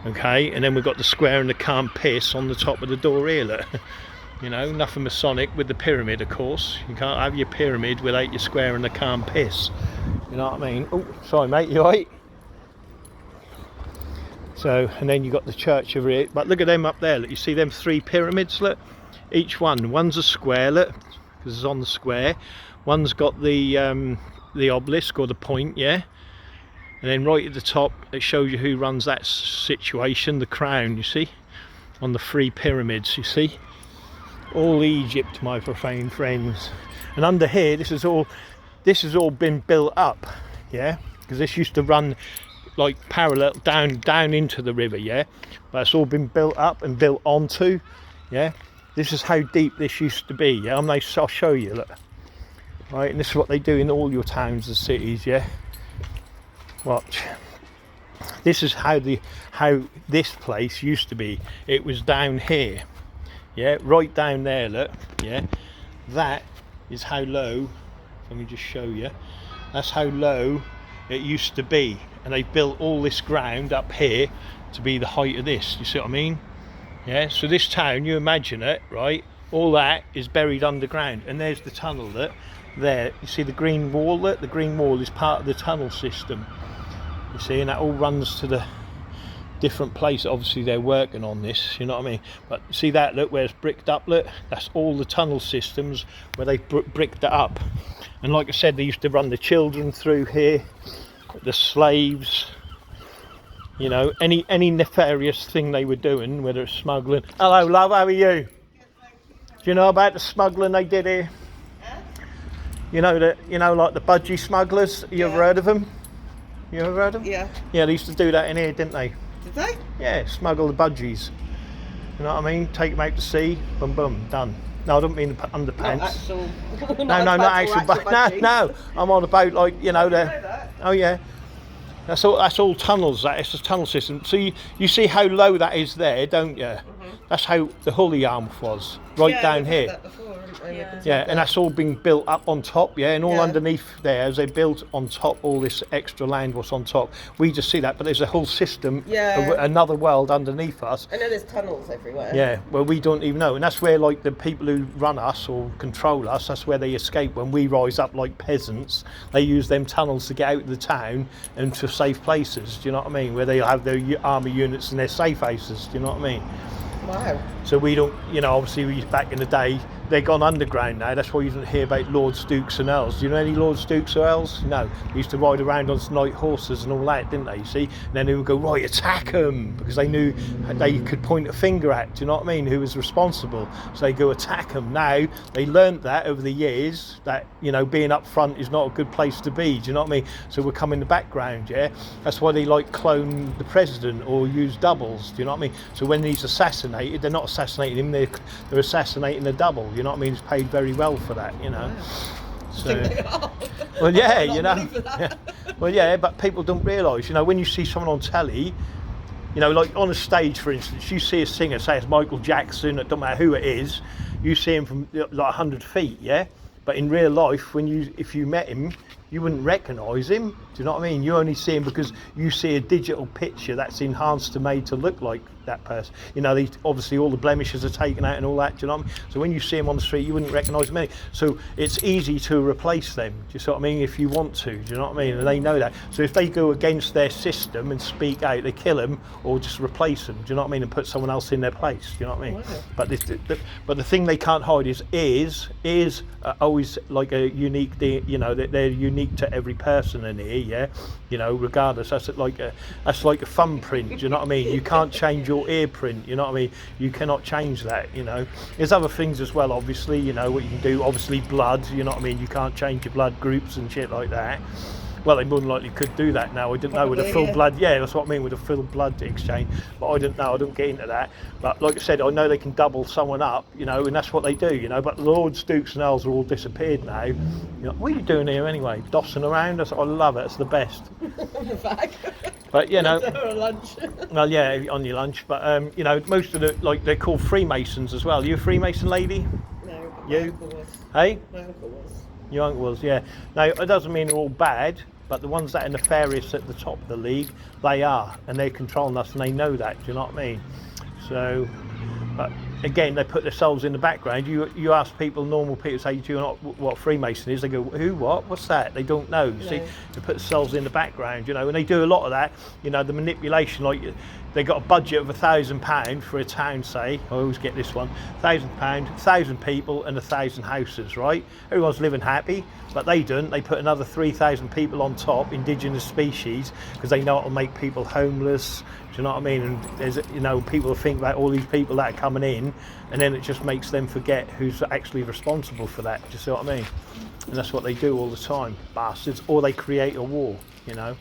Okay? And then we've got the square and the can't piss on the top of the door here, look. You know, nothing Masonic with the pyramid, of course. You can't have your pyramid without your square and the can't piss. You know what I mean? Oh, sorry, mate, you right? So, and then you got the church over here. But look at them up there. Look, you see them 3 pyramids, look? Each one's a square, look, because it's on the square. One's got the obelisk or the point, yeah? And then right at the top, it shows you who runs that situation, the crown, you see? On the 3 pyramids, you see? All Egypt, my profane friends. And under here, this has all been built up, yeah, because this used to run like parallel down into the river, yeah. But it's all been built up and built onto, yeah. This is how deep this used to be, yeah. I'll show you, look. Right, and this is what they do in all your towns and cities, yeah. Watch. This is how this place used to be. It was down here, yeah, right down there, look, yeah. That is how low, let me just show you, that's how low it used to be, and they built all this ground up here to be the height of this, you see what I mean? Yeah, so this town, you imagine it, right, all that is buried underground, and there's the tunnel, look, there, you see the green wall, look, the green wall is part of the tunnel system, you see, and that all runs to the different place. Obviously they're working on this, you know what I mean, but see that, look, where it's bricked up, look, that's all the tunnel systems where they bricked it up. And like I said, they used to run the children through here, the slaves, you know, any nefarious thing they were doing, whether it's smuggling. Hello love, how are you? Do you know about the smuggling they did here? You know that, you know, like the budgie smugglers, you ever heard of them? You ever heard of them? Yeah. Yeah, they used to do that in here, didn't they? Did they? Yeah, smuggle the budgies. You know what I mean? Take them out to sea, boom, boom, done. No, I don't mean the underpants. Not actual. No, not actual. No, I'm on about, like, you know, the. Oh yeah. That's all tunnels. It's a tunnel system. So you see how low that is there, don't you? That's how the Hully Arm was, right down here. Yeah, and that's all been built up on top, yeah, and all underneath there, as they built on top all this extra land what's on top. We just see that, but there's a whole system, of another world underneath us. I know there's tunnels everywhere. Yeah, well, we don't even know, and that's where, like, the people who run us or control us, that's where they escape when we rise up like peasants. They use them tunnels to get out of the town and to safe places, do you know what I mean, where they have their army units and their safe houses, do you know what I mean? Wow. So we don't, you know, obviously back in the day, they've gone underground now. That's why you didn't hear about Lords, Dukes and Earls. Do you know any Lords, Dukes or Earls? No. They used to ride around on night horses and all that, didn't they, you see? And then they would go, right, attack them, because they knew they could point a finger at, do you know what I mean, who was responsible. So they go attack them. Now, they learnt that over the years, that, you know, being up front is not a good place to be, do you know what I mean? So we'll come in the background, yeah? That's why they, like, clone the president or use doubles, do you know what I mean? So when he's assassinated, they're not assassinating him, they're assassinating the double, you know what I mean? He's paid very well for that, you know. Wow. So, well, yeah, you know. Yeah. Well, yeah, but people don't realise, you know, when you see someone on telly, you know, like on a stage, for instance, you see a singer, say it's Michael Jackson, it don't matter who it is, you see him from like 100 feet, yeah? But in real life, if you met him, you wouldn't recognise him. Do you know what I mean? You only see him because you see a digital picture that's enhanced and made to look like that person. You know, obviously all the blemishes are taken out and all that, do you know what I mean? So when you see him on the street, you wouldn't recognise him. So it's easy to replace them, do you see what I mean, if you want to, do you know what I mean? And they know that. So if they go against their system and speak out, they kill them or just replace them, do you know what I mean, and put someone else in their place, do you know what I mean? Wow. But the thing they can't hide is always like a unique, you know, they're unique to every person in here, yeah, you know, regardless. That's like a thumbprint, do you know what I mean? You can't change your ear print, you know what I mean? You cannot change that, you know. There's other things as well, obviously, you know, what you can do, obviously blood, you know what I mean? You can't change your blood groups and shit like that. Well, they more than likely could do that now. I didn't know with a full blood. Yeah, that's what I mean with a full blood exchange. But I didn't know. I don't get into that. But like I said, I know they can double someone up, you know, and that's what they do, you know. But Lords, Dukes, and Earls are all disappeared now. You know, what are you doing here anyway? Dossing around? I love it. It's the best. On your back. But you know, on lunch. Well, yeah, on your lunch. But you know, most of the, like, they're called Freemasons as well. You a Freemason lady? No. You? My uncle was. Hey? My uncle was. Your uncle was, yeah. Now, it doesn't mean they're all bad, but the ones that are nefarious at the top of the league, they are, and they're controlling us, and they know that, do you know what I mean? So, but again, they put themselves in the background. You ask people, normal people, say, do you know what Freemason is? They go, who, what, what's that? They don't know, you see? They put themselves in the background, you know, and they do a lot of that, you know, the manipulation, like, they got a budget of £1,000 for a town, say, I always get this one, £1,000, 1,000 people and 1,000 houses, right? Everyone's living happy, but they don't. They put another 3,000 people on top, indigenous species, because they know it'll make people homeless, do you know what I mean? And there's, you know, people think about all these people that are coming in, and then it just makes them forget who's actually responsible for that, do you see what I mean? And that's what they do all the time, bastards, or they create a war, you know?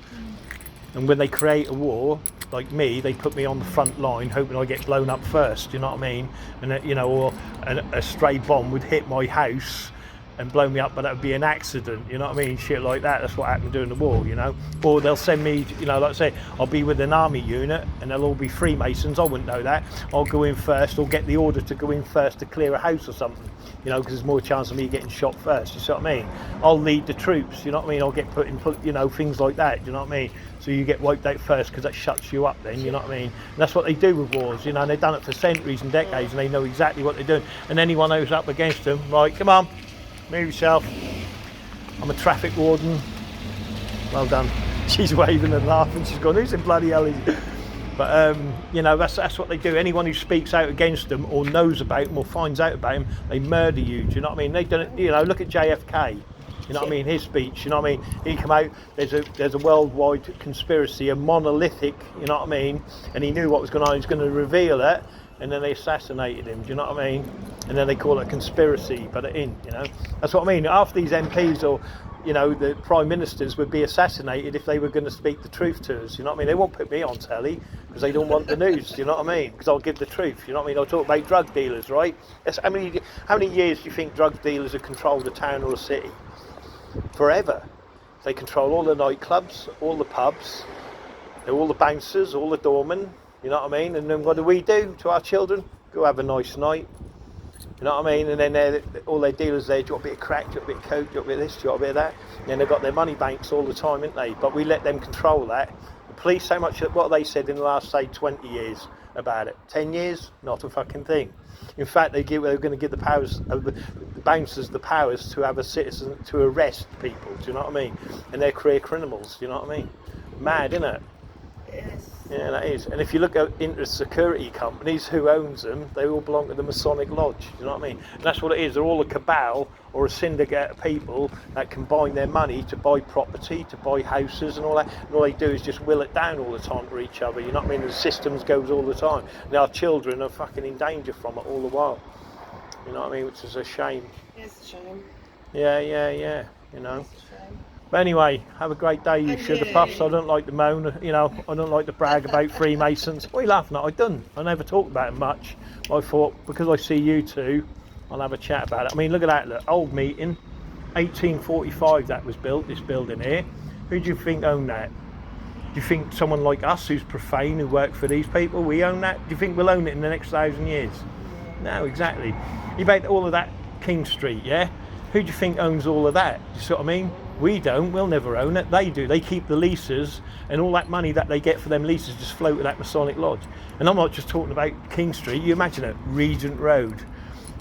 And when they create a war, like me, they put me on the front line, hoping I get blown up first. You know what I mean? And you know, or a stray bomb would hit my house and blow me up, but that would be an accident. You know what I mean? Shit like that. That's what happened during the war. You know, or they'll send me. You know, like I say, I'll be with an army unit, and they'll all be Freemasons. I wouldn't know that. I'll go in first, or get the order to go in first to clear a house or something. You know, because there's more chance of me getting shot first. You see what I mean? I'll lead the troops. You know what I mean? I'll get put in. You know, things like that. You know what I mean? So you get wiped out first because that shuts you up then, you know what I mean? And that's what they do with wars, you know, and they've done it for centuries and decades, and they know exactly what they're doing. And anyone who's up against them, right, come on, move yourself. I'm a traffic warden. Well done. She's waving and laughing, she's gone, who's in bloody hell is he? But, you know, that's what they do. Anyone who speaks out against them or knows about them or finds out about them, they murder you, do you know what I mean? They've done it, you know, look at JFK. You know what I mean? His speech, you know what I mean? He come out, there's a worldwide conspiracy, a monolithic, you know what I mean? And he knew what was going on, he was going to reveal it, and then they assassinated him, do you know what I mean? And then they call it a conspiracy, but it ain't, you know? That's what I mean. After these MPs or, you know, the prime ministers would be assassinated if they were going to speak the truth to us, you know what I mean? They won't put me on telly because they don't want the news, you know what I mean? Because I'll give the truth, you know what I mean? I'll talk about drug dealers, right? How many years do you think drug dealers have controlled a town or a city? Forever. They control all the nightclubs, all the pubs, all the bouncers, all the doormen, you know what I mean? And then what do we do to our children? Go have a nice night, you know what I mean? And then all their dealers there, do you want a bit of crack, do you want a bit of coke, do you want a bit of this, do you want a bit of that? And then they've got their money banks all the time, haven't they? But we let them control that. The police, so much, what they said in the last, say, 20 years about it. 10 years? Not a fucking thing. In fact, they're going to give the powers of the bouncers the powers to have a citizen to arrest people. Do you know what I mean? And they're career criminals. Do you know what I mean? Mad, isn't it? Yes. Yeah, that is. And if you look into security companies, who owns them? They all belong to the Masonic Lodge. Do you know what I mean? And that's what it is. They're all a cabal or a syndicate of people that combine their money to buy property, to buy houses and all that. And all they do is just will it down all the time for each other. You know what I mean? The systems goes all the time. And our children are fucking in danger from it all the while. You know what I mean? Which is a shame. It's a shame. Yeah. You know. It's a shame. But anyway, have a great day, you And sugar you. puffs. I don't like to moan, you know, I don't like to brag about Freemasons. What are you laughing at? I done. I never talked about it much. I thought, because I see you two, I'll have a chat about it. I mean, look at that, look, old meeting, 1845 that was built, this building here. Who do you think owned that? Do you think someone like us who's profane, who work for these people, we own that? Do you think we'll own it in the next 1,000 years? No, exactly. You bet all of that King Street, yeah? Who do you think owns all of that? You see what I mean? We don't, we'll never own it. They do. They keep the leases, and all that money that they get for them leases just float to that Masonic Lodge. And I'm not just talking about King Street. You imagine it, Regent Road,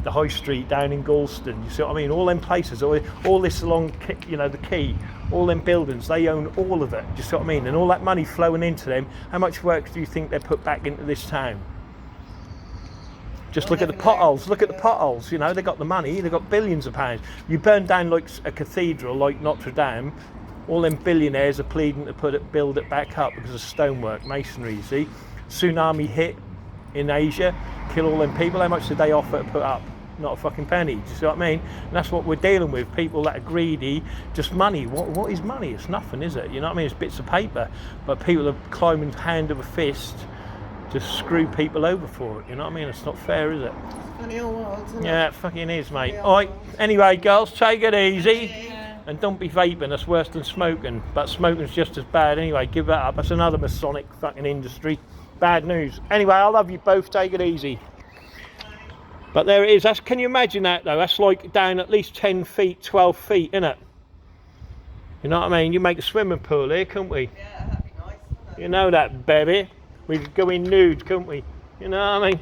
the High Street down in Galston. You see what I mean? All them places, all this along, you know, the quay, all them buildings, they own all of it. Do you see what I mean? And all that money flowing into them, how much work do you think they put back into this town? Just look at the potholes, look at the potholes, you know, they got the money, they got billions of pounds. You burn down like a cathedral like Notre Dame, all them billionaires are pleading to build it back up because of stonework, masonry, you see. Tsunami hit in Asia, kill all them people, how much did they offer to put up? Not a fucking penny, do you see what I mean? And that's what we're dealing with, people that are greedy, just money. What is money? It's nothing, is it? You know what I mean? It's bits of paper, but people are climbing hand over fist to screw people over for it, you know what I mean? It's not fair, is it? Funny old world, isn't it? Yeah, it fucking is, mate. Alright, anyway, girls, take it easy. Yeah. And don't be vaping, that's worse than smoking. But smoking's just as bad anyway, give that up. That's another Masonic fucking industry. Bad news. Anyway, I love you both, take it easy. But there it is. Can you imagine that, though? That's like down at least 10 feet, 12 feet, innit? You know what I mean? You make a swimming pool here, couldn't we? Yeah, that'd be nice, wouldn't it? You know that, baby. We could go in nude, couldn't we? You know what I mean?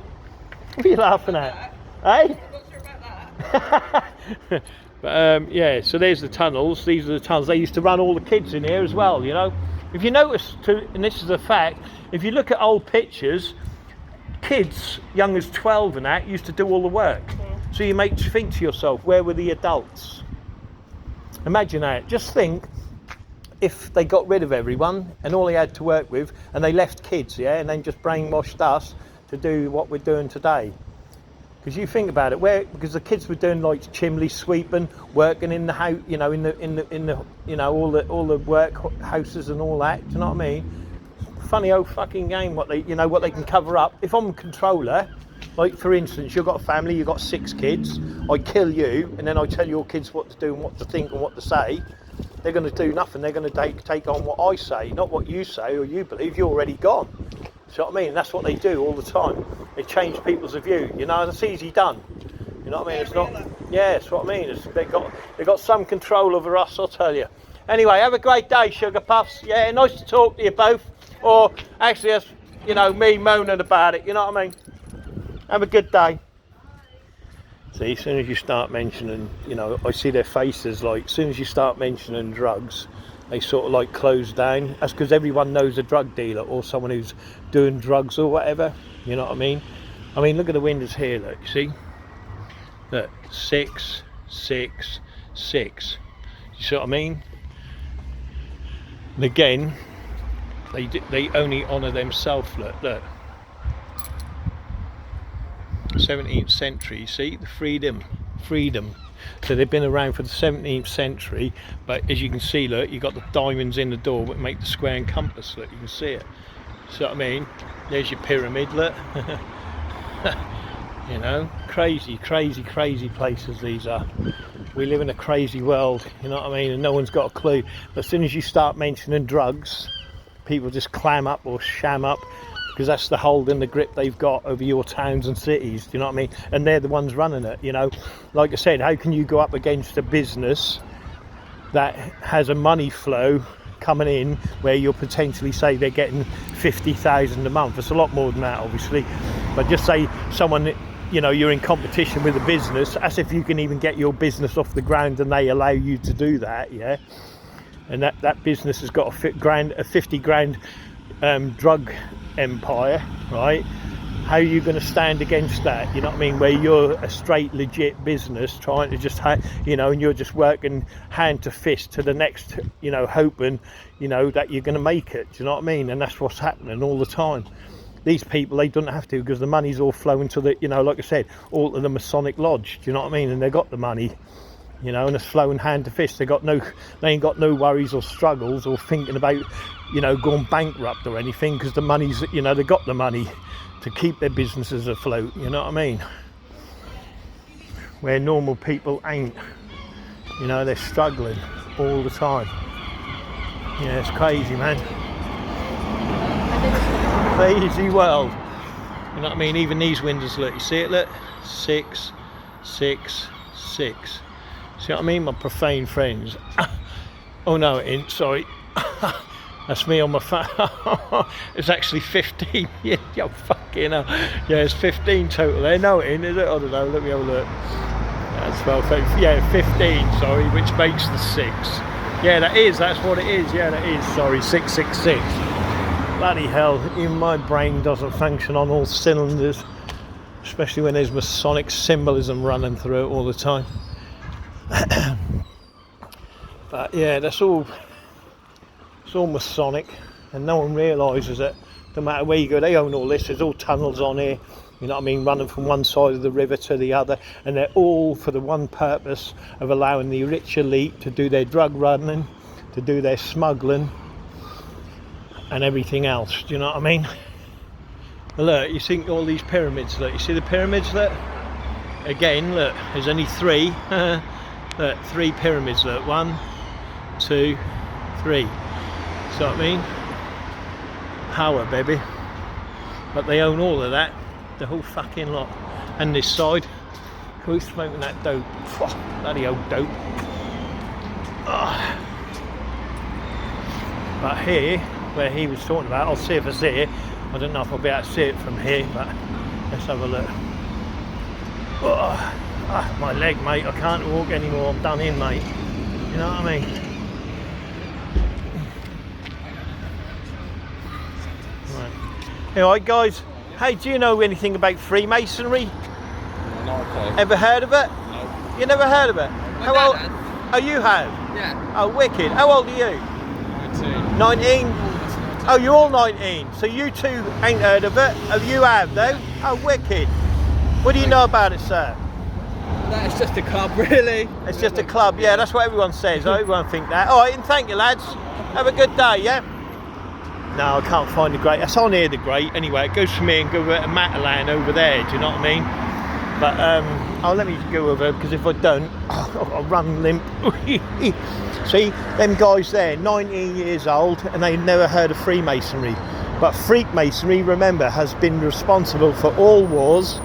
What are you laughing at? Hey? I'm not sure about that. But yeah, so there's the tunnels. These are the tunnels. They used to run all the kids in here as well, you know. If you notice, and this is a fact, if you look at old pictures, kids young as 12 and that used to do all the work. So you make think to yourself, where were the adults? Imagine that. Just think, if they got rid of everyone and all they had to work with, and they left kids, yeah, and then just brainwashed us to do what we're doing today. Because Because you think about it, because the kids were doing like chimney sweeping, working in the house, you know, in the you know, all the work houses and all that. Do you know what I mean? Funny old fucking game what they can cover up. If I'm a controller, like for instance, you've got a family, you've got 6 kids, I kill you, and then I tell your kids what to do and what to think and what to say. They're going to do nothing. They're going to take on what I say, not what you say or you believe. You're already gone. See what I mean? That's what they do all the time. They change people's view. You know, that's easy done. You know what I mean? It's not. Yeah, that's what I mean. They've got some control over us, I'll tell you. Anyway, have a great day, Sugar Puffs. Yeah, nice to talk to you both. Or actually, that's, you know, me moaning about it. You know what I mean? Have a good day. See, as soon as you start mentioning, you know, I see their faces. Like, as soon as you start mentioning drugs, they sort of like close down. That's because everyone knows a drug dealer or someone who's doing drugs or whatever. You know what I mean? I mean, look at the windows here. Look, you see? Look, 6, 6, 6. You see what I mean? And again, they only honour themselves. Look. 17th century. See the freedom. So they've been around for the 17th century, but as you can see, look, you've got the diamonds in the door that make the square and compass. Look, you can see it. See what I mean? There's your pyramid. Look. You know, crazy places these are. We live in a crazy world, you know what I mean, and no one's got a clue. But as soon as you start mentioning drugs, people just clam up or sham up, because that's the hold and the grip they've got over your towns and cities. Do you know what I mean? And they're the ones running it. You know, like I said, how can you go up against a business that has a money flow coming in where you'll potentially say they're getting 50,000 a month? It's a lot more than that, obviously, but just say someone, you know, you're in competition with a business, as if you can even get your business off the ground and they allow you to do that. Yeah, and that business has got a 50 grand drug empire, right? How are you going to stand against that? You know what I mean? Where you're a straight legit business trying to just you know, and you're just working hand to fist to the next, you know, hoping, you know, that you're going to make it. Do you know what I mean? And that's what's happening all the time. These people, they don't have to, because the money's all flowing to the, you know, like I said, all to the Masonic lodge. Do you know what I mean? And they got the money, you know, and it's flowing hand to fist. They ain't got no worries or struggles or thinking about, you know, going bankrupt or anything, because the money's, you know, they got the money to keep their businesses afloat. You know what I mean? Where normal people ain't, you know, they're struggling all the time. Yeah, it's crazy, man. Crazy world. You know what I mean? Even these windows, look, you see it, look? 6, 6, 6. See what I mean? My profane friends. Oh no, it ain't, sorry. That's me on my phone. It's actually 15. Yeah, fucking hell. Yeah, it's 15 total there. No, it ain't, is it? I don't know. Let me have a look. That's 12. Yeah, 15, sorry, which makes the 6. Yeah, that is. That's what it is. Yeah, that is. Sorry, 666. Bloody hell. Even my brain doesn't function on all cylinders, especially when there's Masonic symbolism running through it all the time. But yeah, that's all. It's all Masonic, and no one realises it. No matter where you go, they own all this. There's all tunnels on here, you know what I mean, running from one side of the river to the other, and they're all for the one purpose of allowing the rich elite to do their drug running, to do their smuggling, and everything else. Do you know what I mean? Look, you see all these pyramids. Look, you see the pyramids. Look, again, look, there's only 3. Look, 3 pyramids. Look, 1, 2, 3. See what I mean? Power, baby. But they own all of that, the whole fucking lot. And this side, who's smoking that dope? Bloody old dope. But here, where he was talking about, I'll see if it's here. I don't know if I'll be able to see it from here, but let's have a look. My leg, mate. I can't walk anymore. I'm done in, mate. You know what I mean? Alright guys, hey, do you know anything about Freemasonry? Not a clue. Ever heard of it? No. You never heard of it? How old? Oh, you have? Yeah. Oh, wicked. How old are you? 19. 19? Oh, you're all 19. So you two ain't heard of it? Oh, you have though? Oh, wicked. What do you know about it, sir? No, it's just a club, really. It's just a club, yeah, that's what everyone says. Everyone think that. Alright, and thank you, lads. Have a good day, yeah? No, I can't find the grate. That's on here, the grate. Anyway, it goes from here and go over to Matalan over there, do you know what I mean? But I'll let me go over, because if I don't, I'll run limp. See, them guys there, 19 years old, and they've never heard of Freemasonry. But Freemasonry, remember, has been responsible for all wars.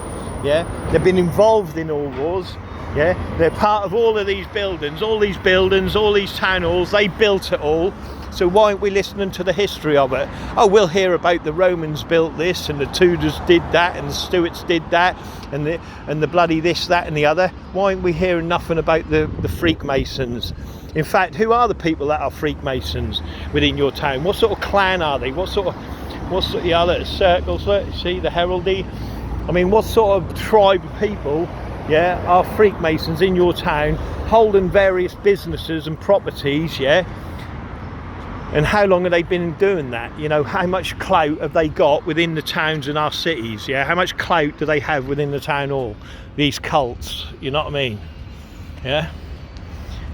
Yeah, they've been involved in all wars. Yeah, they're part of all of these buildings, all these town halls. They built it all. So why aren't we listening to the history of it? Oh, we'll hear about the Romans built this, and the Tudors did that, and the Stuarts did that, and the bloody this, that, and the other. Why aren't we hearing nothing about the Freakmasons? In fact, who are the people that are Freakmasons within your town? What sort of clan are they? What sort of yeah, look, circles, look, see the heraldry. I mean, what sort of tribe of people, yeah, are Freakmasons in your town, holding various businesses and properties, yeah? And how long have they been doing that? You know, how much clout have they got within the towns and our cities? Yeah, how much clout do they have within the town hall? These cults, you know what I mean? Yeah,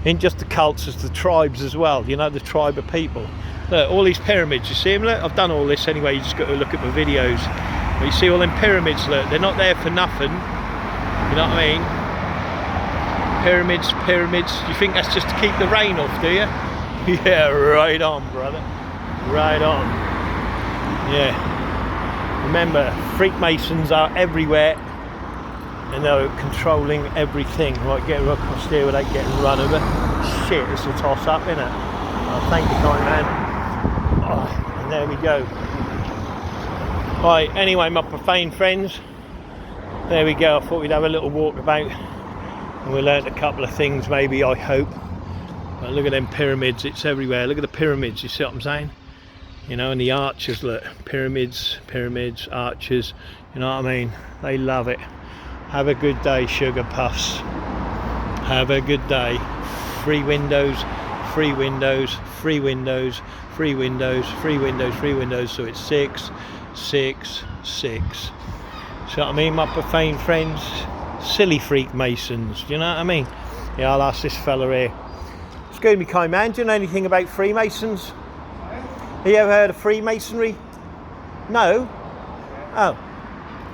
ain't just the cults, it's the tribes as well. You know, the tribe of people. Look, all these pyramids, you see them? Look, I've done all this anyway. You just got to look at my videos. But you see all them pyramids. Look, they're not there for nothing. You know what I mean? Pyramids. You think that's just to keep the rain off, do you? Yeah, right on, brother. Right on. Yeah. Remember, Freakmasons are everywhere, and they're controlling everything. Right, get across there without getting run over. Shit, it's a toss up, isn't it? Oh, thank you, kind man. Oh, and there we go. Right, anyway, my profane friends, there we go. I thought we'd have a little walk about, and we learnt a couple of things, maybe, I hope. But look at them pyramids, it's everywhere. Look at the pyramids, you see what I'm saying? You know, and the arches, look, pyramids, arches, you know what I mean? They love it. Have a good day, Sugar Puffs. Have a good day. Free windows, free windows, free windows, free windows, free windows, free windows. So it's 6, 6, 6. See what I mean, my profane friends? Silly Freakmasons, do you know what I mean? Yeah, I'll ask this fella here. Excuse me, kind man, do you know anything about Freemasons? Have you ever heard of Freemasonry? No? Oh.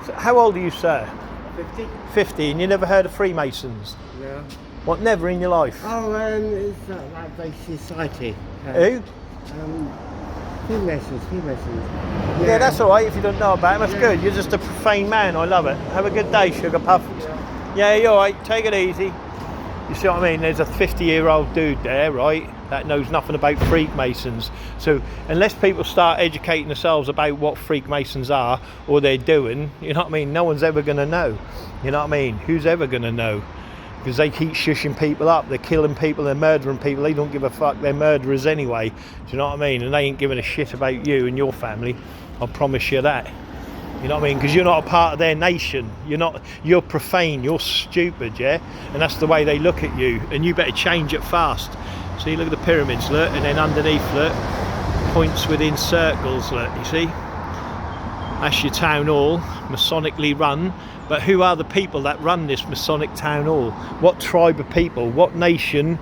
So how old are you, sir? 50? 50, and you never heard of Freemasons? No. What, never in your life? Oh, it's like the society. Who? Freemasons. Yeah, that's alright if you don't know about him, that's good. You're just a profane man, I love it. Have a good day, Sugar Puff. Yeah, you're alright, take it easy. You see what I mean? There's a 50-year-old dude there, right, that knows nothing about Freakmasons. So unless people start educating themselves about what Freakmasons are or they're doing, you know what I mean, no one's ever going to know. You know what I mean? Who's ever going to know? Because they keep shushing people up, they're killing people, they're murdering people, they don't give a fuck, they're murderers anyway. Do you know what I mean? And they ain't giving a shit about you and your family, I promise you that. You know what I mean? Because you're not a part of their nation. You're profane, you're stupid, yeah? And that's the way they look at you. And you better change it fast. See, look at the pyramids, look, and then underneath, look, points within circles, look, you see? That's your town hall, Masonically run. But who are the people that run this Masonic town hall? What tribe of people, what nation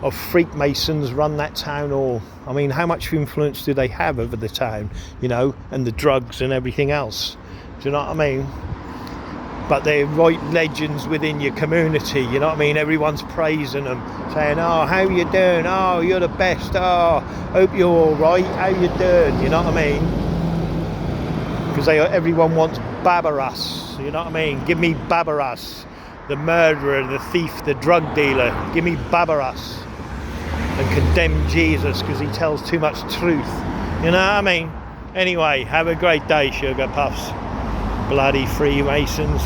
of Freakmasons run that town hall? I mean, how much influence do they have over the town, you know, and the drugs and everything else? Do you know what I mean? But they're right legends within your community, you know what I mean? Everyone's praising them, saying, oh, how you doing? Oh, you're the best. Oh, hope you're all right. How you doing? You know what I mean? Because everyone wants Barbaras, you know what I mean? Give me Barbaras, the murderer, the thief, the drug dealer. Give me Barbaras. And condemn Jesus because he tells too much truth. You know what I mean? Anyway, have a great day, Sugar Puffs. Bloody Freemasons.